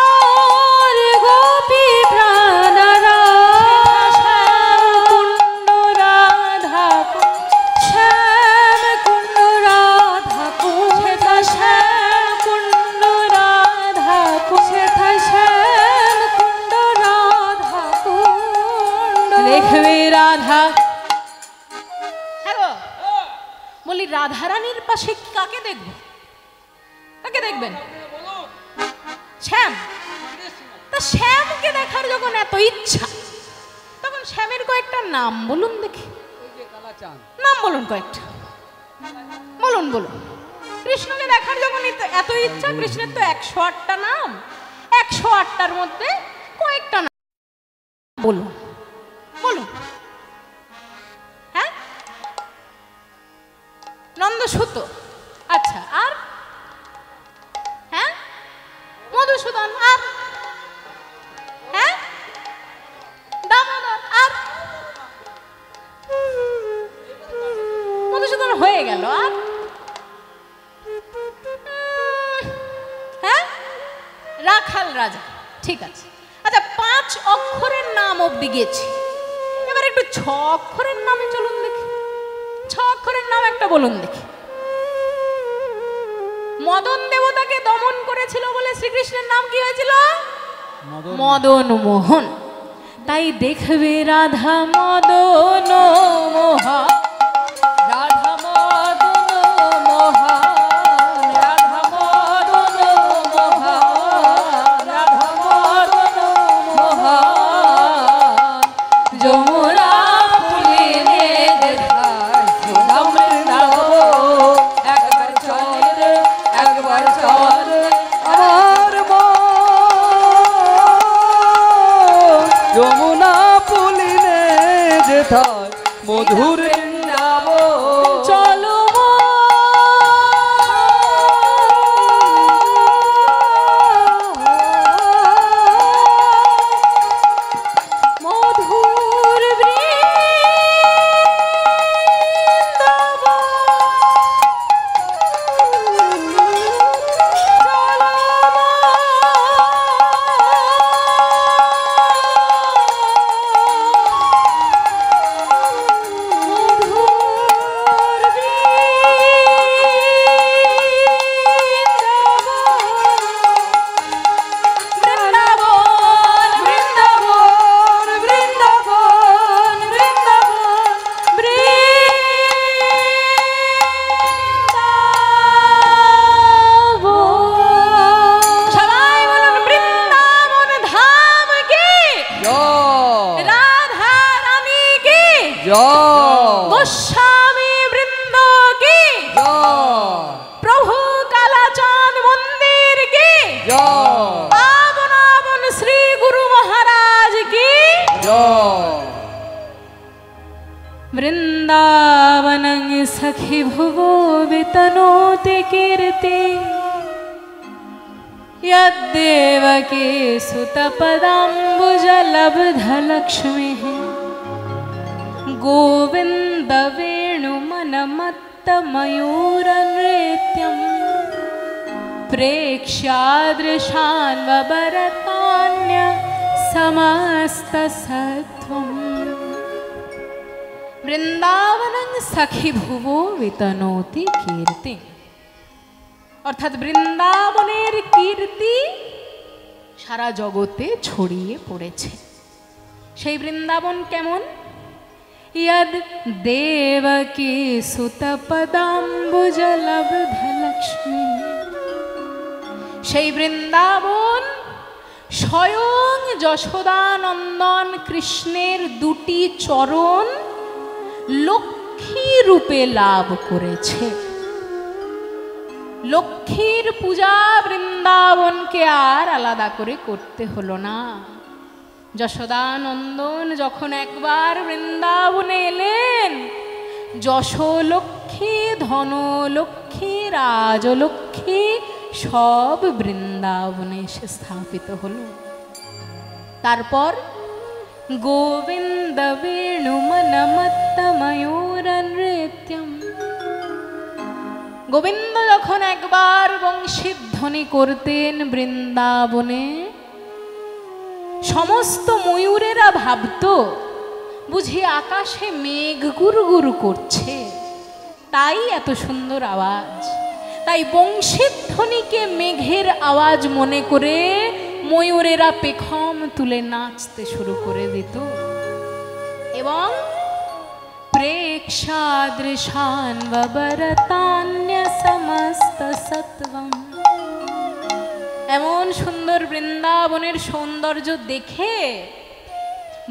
আর গোপী প্রাণরাম। শ্যাম কুণ্ড রাধা শ্যাম কুণ্ড রাধা সেথা শ্যাম কুণ্ড রাধা সেথা শ্যাম কুণ্ড রাধা কুণ্ড। দেখবে রাধা, হ্যালো বলি রাধারানীর পাশে কাকে দেখবো? কাকে দেখবেন? শ্যাম। তা শ্যামকে দেখার যখন এত ইচ্ছা, তখন শ্যামের কয়েকটা নাম বলুন দেখি। নাম বলুন কয়েকটা, বলুন বলুন। কৃষ্ণকে দেখার যখন এত ইচ্ছা, কৃষ্ণের তো 108টা নাম, 108টার মধ্যে কয়েকটা নাম বলুন বলুন। হ্যাঁ, নন্দসুত, আচ্ছা, আর হ্যাঁ মধুসূদন, আর হ্যাঁ দামোদর, আর মধুসূদন হয়ে গেল, আর হ্যাঁ রাখাল রাজা, ঠিক আছে। আচ্ছা, 5 অক্ষরের নাম অব্দি গেছি, এবার একটু 6 অক্ষরের নামে চলুন দেখি। 6 অক্ষরের নাম একটা বলুন দেখি। মদন দেবতাকে দমন করেছিল বলে শ্রীকৃষ্ণের নাম কি হয়েছিল? মদন মোহন। তাই দেখবে রাধা মদন মোহা, রাধা মদন মোহন, রাধা মদন মোহন, রাধা মদন মোহন, যমুনা পুলিনে যেথায় শ্রীধাম বৃন্দাবন। একবার চল রে, একবার চল রে আমার যমুনা পুলিনে যেথায় মধুর বৃন্দাবন। চলো মধুর গোস্বামী বৃন্দ কি, প্রভু কালাচাঁদ মন্দির কি, পাবন পাবন শ্রী গুরু মহারাজ কি। বৃন্দাবনং সখি ভুবো বিতনোতি কীর্তি, यद्देवकी सुतपदाम्बुजलब्धलक्ष्मीः गोविन्दवेणुमनमत्तमयूरनृत्यं प्रेक्ष्यादृशान् वबरतान्य समस्तसत्त्वम्। वृन्दावनं सखि भुवो वितनोति कीर्ति। অর্থাৎ বৃন্দাবনের কীর্তি সারা জগতে ছড়িয়ে পড়েছে। সেই বৃন্দাবন কেমন? यद देवकी सुतपदाम्बुजलब्धलक्ष्मी, সেই বৃন্দাবন স্বয়ং যশোদানন্দন কৃষ্ণের দুটি চরণ লক্ষ্মী রূপে লাভ করেছে। লক্ষ্মীর পূজা বৃন্দাবনকে আর আলাদা করে করতে হলো না। যশোদানন্দন যখন একবার বৃন্দাবনে এলেন, যশোলক্ষ্মী, ধনলক্ষ্মী, রাজলক্ষ্মী সব বৃন্দাবনে এসে স্থাপিত হলো। তারপর গোবিন্দ বেণুমনমত্ত ময়ূর নৃত্যম, গোবিন্দ যখন একবার বংশীধ্বনি করতেন বৃন্দাবনে, সমস্ত ময়ূরেরা ভাবত বুঝি আকাশে মেঘ গুরগুর করছে, তাই এত সুন্দর আওয়াজ। তাই বংশীধ্বনিকে মেঘের আওয়াজ মনে করে ময়ূরেরা পেখম তুলে নাচতে শুরু করে দিত। এবং প্রেক্ষাদৃশান ববরতান্য সমস্ত সত্বম, এমন সুন্দর বৃন্দাবনের সৌন্দর্য দেখে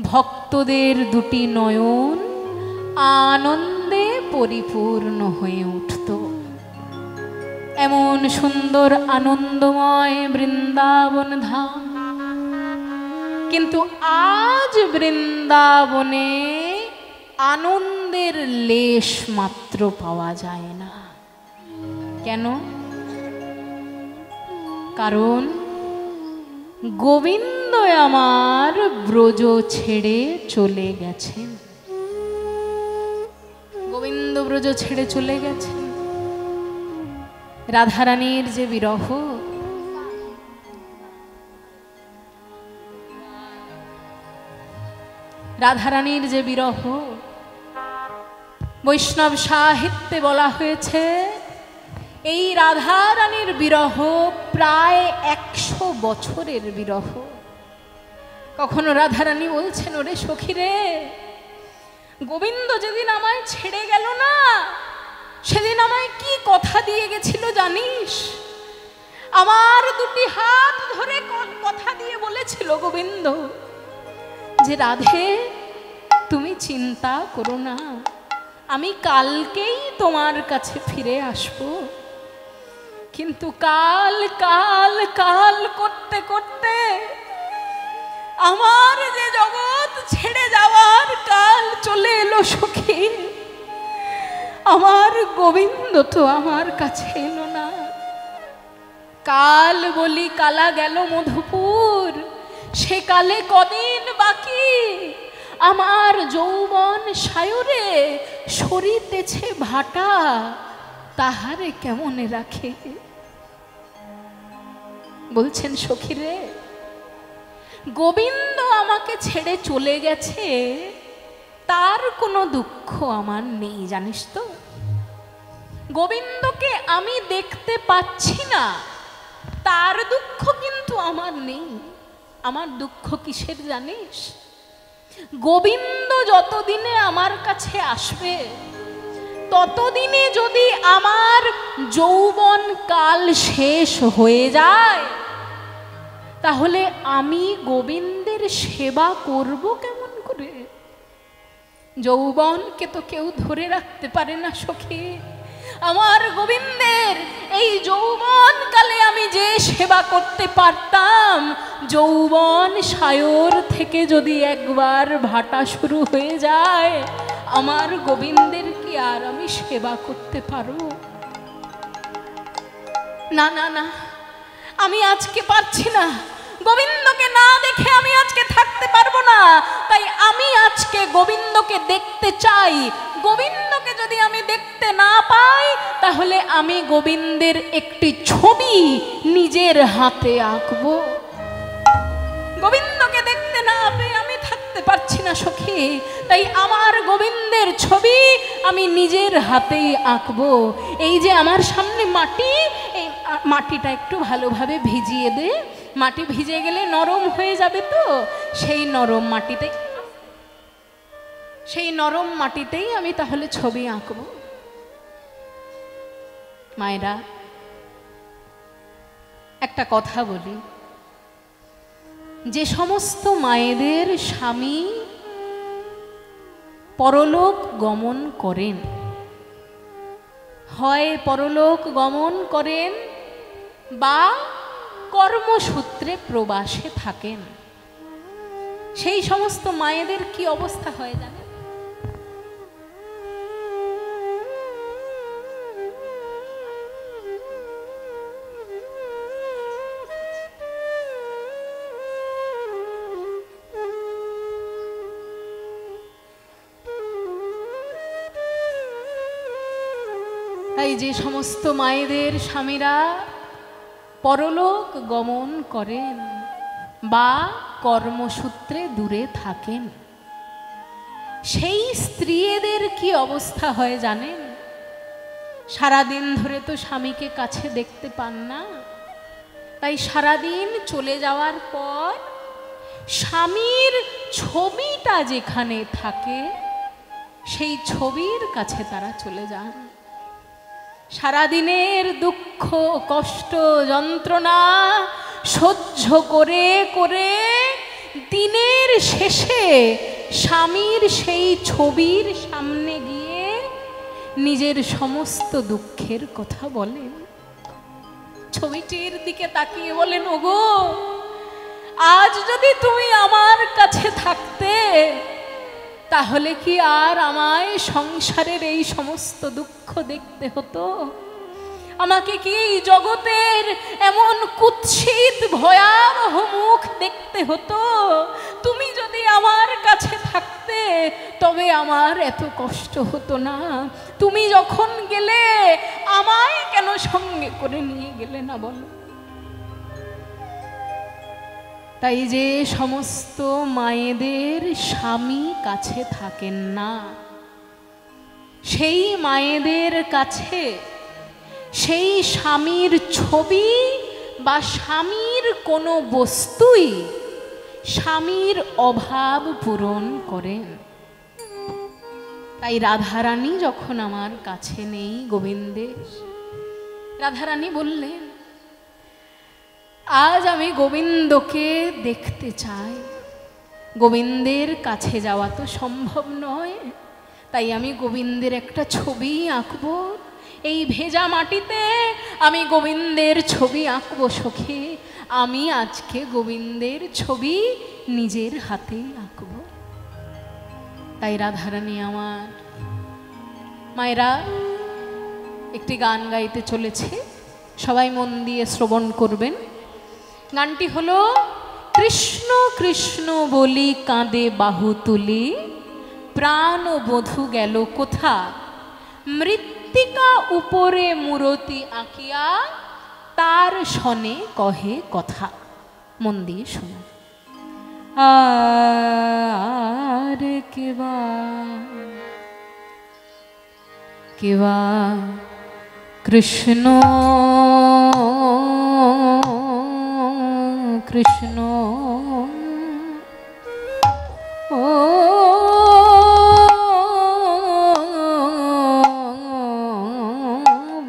ভক্তদের দুটি নয়ন আনন্দে পরিপূর্ণ হয়ে উঠত। এমন সুন্দর আনন্দময় বৃন্দাবন ধাম। কিন্তু আজ বৃন্দাবনে আনন্দের লেশ মাত্র পাওয়া যায় না। কেন? কারণ গোবিন্দ আমার ব্রজ ছেড়ে চলে গেছেন। গোবিন্দ ব্রজ ছেড়ে চলে গেছেন। রাধারানীর যে বিরহ, রাধারানীর যে বিরহ, বৈষ্ণব সাহিত্যে বলা হয়েছে এই রাধারানীর বিরহ প্রায় 100 বছরের বিরহ। কখনো রাধারানী বলছেন, ওরে সখী রে, গোবিন্দ যেদিন আমায় ছেড়ে গেল না, সেদিন আমায় কি কথা দিয়ে গেছিল জানিস? আমার দুটি হাত ধরে কথা দিয়ে বলেছিল গোবিন্দ যে রাধে, তুমি চিন্তা করো না, আমি কালকেই তোমার কাছে ফিরে আসবো। কিন্তু কাল কাল কাল করতে করতে আমার যে জগৎ ছেড়ে যাওয়ার কাল চলে এলো সখী। আমার গোবিন্দ তো আমার কাছে এলো না। কাল বলি কালা গেল মধুপুর, সে কালে কদিন বাকি। আমার যৌবন সায়রে সরিতেছে ভাটা, তাহারে কেমনে রাখে। বলছেন সখী রে, গোবিন্দ আমাকে ছেড়ে চলে গেছে, তার কোনো দুঃখ আমার নেই, জানিস তো। গোবিন্দকে আমি দেখতে পাচ্ছি না, তার দুঃখ কিন্তু আমার নেই। আমার দুঃখ কিসের জানিস? গোবিন্দ যতদিনে আমার কাছে আসবে, ততদিনে যদি আমার যৌবন কাল শেষ হয়ে যায়, তাহলে আমি গোবিন্দের সেবা করব কেমন করে? যৌবনকে তো কেউ ধরে রাখতে পারে না সখী। আমার গোবিন্দের এই যৌবন কালে আমি যে সেবা করতে পারতাম, যৌবন সায়র থেকে যদি একবার ভাটা শুরু হয়ে যায়, আমার গোবিন্দের কি আর আমি সেবা করতে পারবো? না না না, আমি আজকে পারছি না। গোবিন্দকে না দেখে আমি আজকে থাকতে পারবো না। তাই আমি আজকে গোবিন্দকে দেখতে চাই। গোবিন্দকে যদি আমি দেখতে না পাই, তাহলে আমি গোবিন্দের একটি ছবি নিজের হাতে আঁকবো। গোবিন্দকে দেখতে না পেয়ে আমি থাকতে পারছি না সখী। তাই আমার গোবিন্দের ছবি আমি নিজের হাতেই আঁকবো। এই যে আমার সামনে মাটি, এই মাটিটা একটু ভালোভাবে ভিজিয়ে দে, মাটি ভিজে গেলে নরম হয়ে যাবে তো, সেই নরম মাটিতেই আমি তাহলে ছবি আঁকব। মায়েরা, একটা কথা বলি, যে সমস্ত মায়েদের স্বামী পরলোক গমন করেন, হয় পরলোক গমন করেন বা কর্মসূত্রে প্রবাসে থাকেন, সেই সমস্ত মায়েদের কি অবস্থা হয় জানেন? তাই যে সমস্ত মায়েদের স্বামীরা পরলোক গমন করেন বা কর্মসূত্রে দূরে থাকেন, সেই স্ত্রীদের কি অবস্থা হয় জানেন? সারাদিন ধরে তো স্বামীকে কাছে দেখতে পান না, তাই সারাদিন চলে যাওয়ার পর স্বামীর ছবিটা যেখানে থাকে সেই ছবির কাছে তারা চলে যান। সারাদিনের দুঃখ কষ্ট যন্ত্রণা সহ্য করে করে দিনের শেষে স্বামীর সেই ছবির সামনে গিয়ে নিজের সমস্ত দুঃখের কথা বলেন। ছবিটির দিকে তাকিয়ে বলেন, ওগো আজ যদি তুমি আমার কাছে থাকতে, তাহলে কি আর আমায় সংসারের এই সমস্ত দুঃখ দেখতে হতো? আমাকে কি এই জগতের এমন কুৎসিত ভয়াবহ মুখ দেখতে হতো? তুমি যদি আমার কাছে থাকতে তবে আমার এত কষ্ট হতো না। তুমি যখন গেলে আমায় কেন সঙ্গে করে নিয়ে গেলে না বলো? তাই যে সমস্ত মায়েদের স্বামী কাছে থাকেন না, সেই মায়েদের কাছে সেই স্বামীর ছবি বা স্বামীর কোনো বস্তুই স্বামীর অভাব পূরণ করেন। তাই রাধারানী যখন আমার কাছে নেই গোবিন্দের, রাধারানী বললেন, আজ আমি গোবিন্দকে দেখতে চাই। গোবিন্দের কাছে যাওয়া তো সম্ভব নয়, তাই আমি গোবিন্দের একটা ছবি আঁকবো। এই ভেজা মাটিতে আমি গোবিন্দের ছবি আঁকবো সখী। আমি আজকে গোবিন্দের ছবি নিজের হাতেই আঁকবো। তাই রাধারানী আমার মায়েরা একটি গান গাইতে চলেছে, সবাই মন দিয়ে শ্রবণ করবেন। গানটি হলো, কৃষ্ণ কৃষ্ণ বলি কাঁদে বাহু তুলি, প্রাণ বধূ গেল কোথা, মৃত্তিকা উপরে মূরতি আঁকিয়া, তার শনে কহে কথা। মন দিয়ে শোনো। আর কেবা কেবা কৃষ্ণ কৃষ্ণ ও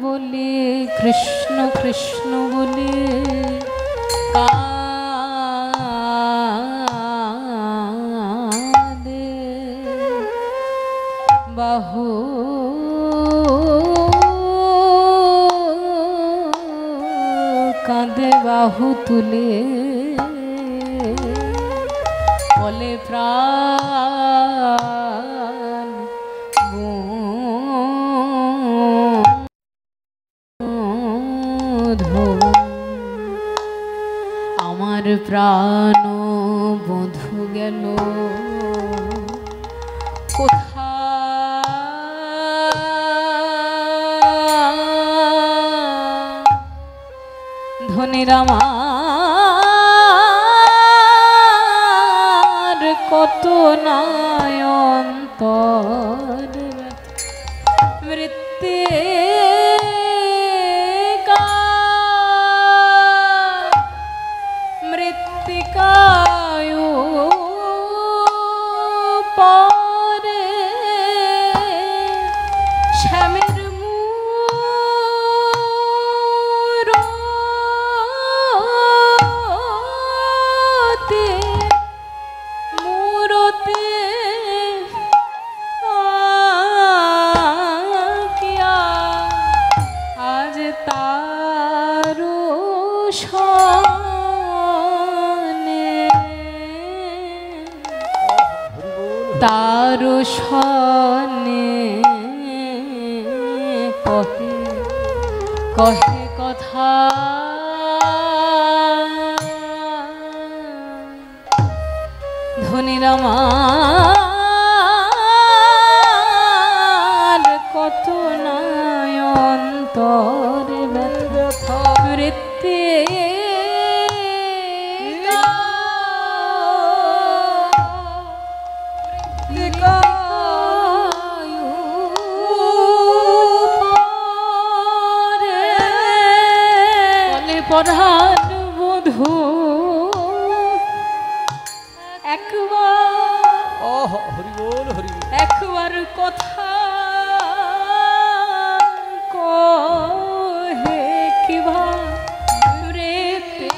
বলে, কৃষ্ণ কৃষ্ণ বলে কাঁদে বাহু কাঁদে বাহু তুলে, বলে প্রাণ বন্ধু, আমার প্রাণ বন্ধু গেল কোথা, ধনের আমার কত নয়ন্তর, মৃত্যুকা সনে তারু সনে কহে কহে কথা ধনির আমার কত নাই অন্তরে ব্যথা বৃত্তি পরাণ বধূ একবার হরি বল হরি বল। একবার কথা কহে কিবা রেতে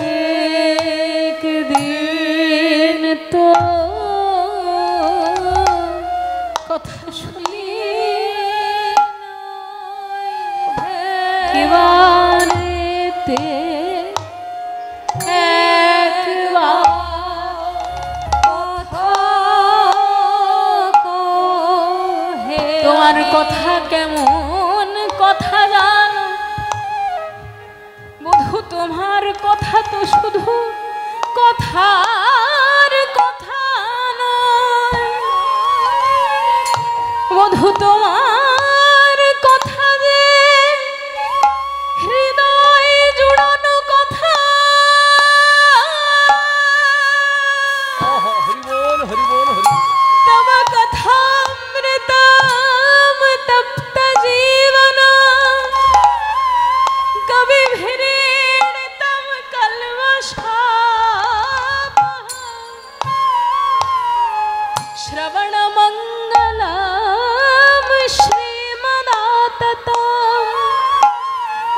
অনেক দিন তো কথা শুনি কিবারেতে একবার কথা কহে তোমার কথা কেমন কথা জানো বধূ তোমার কথা তো শুধু কথার কথা নয় বধূ তোমার কথা যে হৃদয় জুড়ানো কথা হরি বল হরি বল হরি বল। তব কথামৃতম তপ্ত জীবন কবি ভিড়িতম কলমশাপঃ শ্রবণ মঙ্গলম শ্রীমদাততম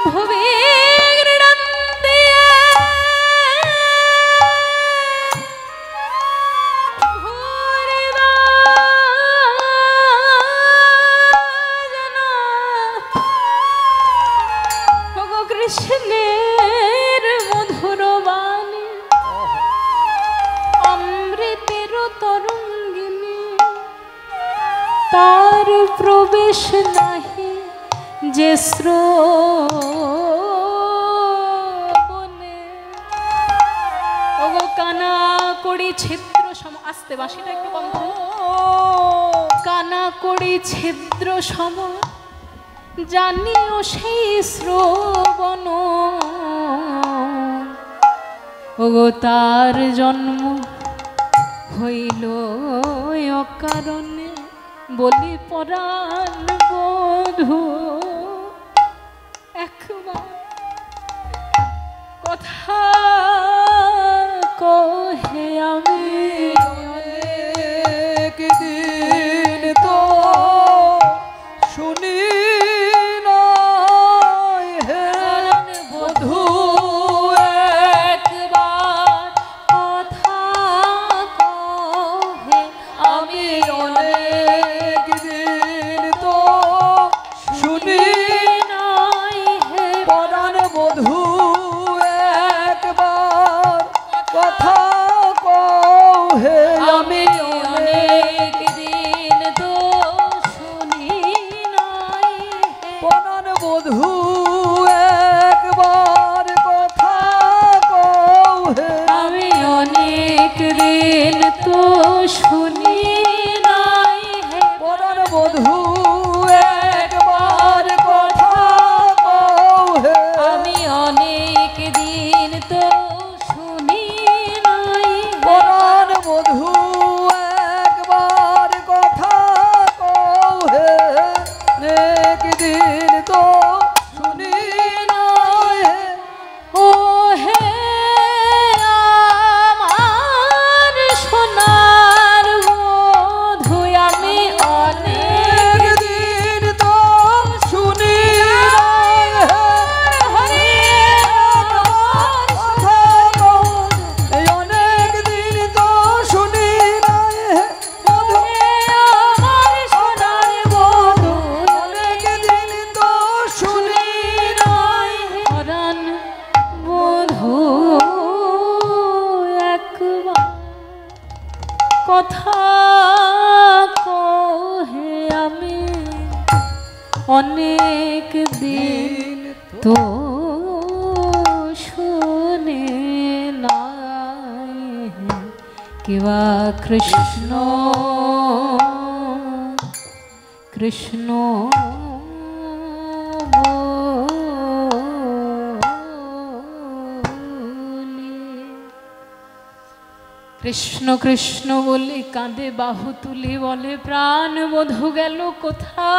ভুবি গৃণন্তি ভূরিদা জনা ওগো কৃষ্ণের মধুর বাণী অমৃতের তরঙ্গিনী তার প্রবেশ নাহি যে শ্রবণে ওগো কানা কড়ি ছিদ্র সম আস্তে বাঁশিটা একটু কম করো। কানা কড়ি ছিদ্র সম জানিও সেই শ্রবণ ওগো তার জন্ম হইল অকারণে বলি পরাণ বধূ একবার কথা কহে আমি অনেক দিন তো শুনি নাই হে বধূ একবার কথা কহে আমি অনেক দিন তো শুনি নাই হে পরাণ বধূ একবার কথা কহে আমি অনেক দিন তো শুনি নাই হে পরাণ বধূ একবার কথা কহে আমি অনেক দিন তো শুনি নাই হে পরাণ বধূ একবার কথা কহে আমি অনেক দিন তো শুনি নাই হে পরাণ বধূ একবার কথা কহে একদিন তো শুনি নাই হে ও হে আমার কথা কহে আমি অনেক দিন তো শুনে নাই কিবা কৃষ্ণ কৃষ্ণ কৃষ্ণ কৃষ্ণ বলে কাঁদে বাহু তুলি বলে প্রাণ বধু গেল কোথা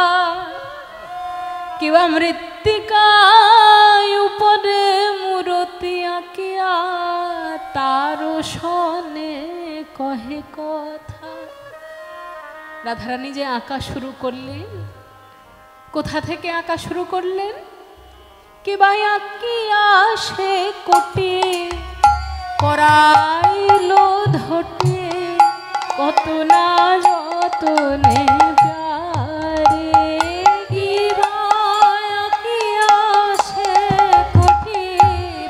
কিবা মৃত্তিকায় উপরে মূরতি আঁকিয়া তার সনে কহে কথা। রাধারানী যে আঁকা শুরু করলেন, কোথা থেকে আঁকা শুরু করলেন? কিবা আঁকিয়া সে কোটি পরাইল ধটে কত না যতনে প্যারে কিবা আঁকিয়া সে কোটি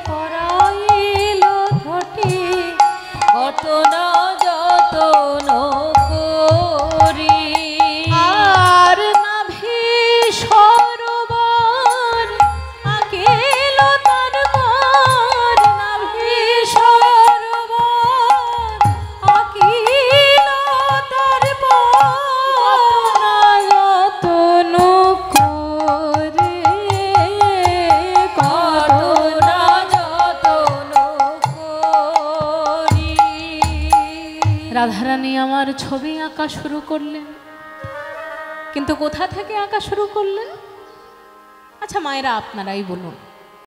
পরাইল ধটে কত না যতন করি আর নাভি সরোবর আঁকিল তার পর নাভি সরোবর আঁকিল তার পর যতন করে কত না যতন করি। রাধারানী আমার ছবি আঁকা শুরু করলেন, কিন্তু কোথা থেকে আঁকা শুরু করলেন? আচ্ছা মায়েরা আপনারাই বলুন।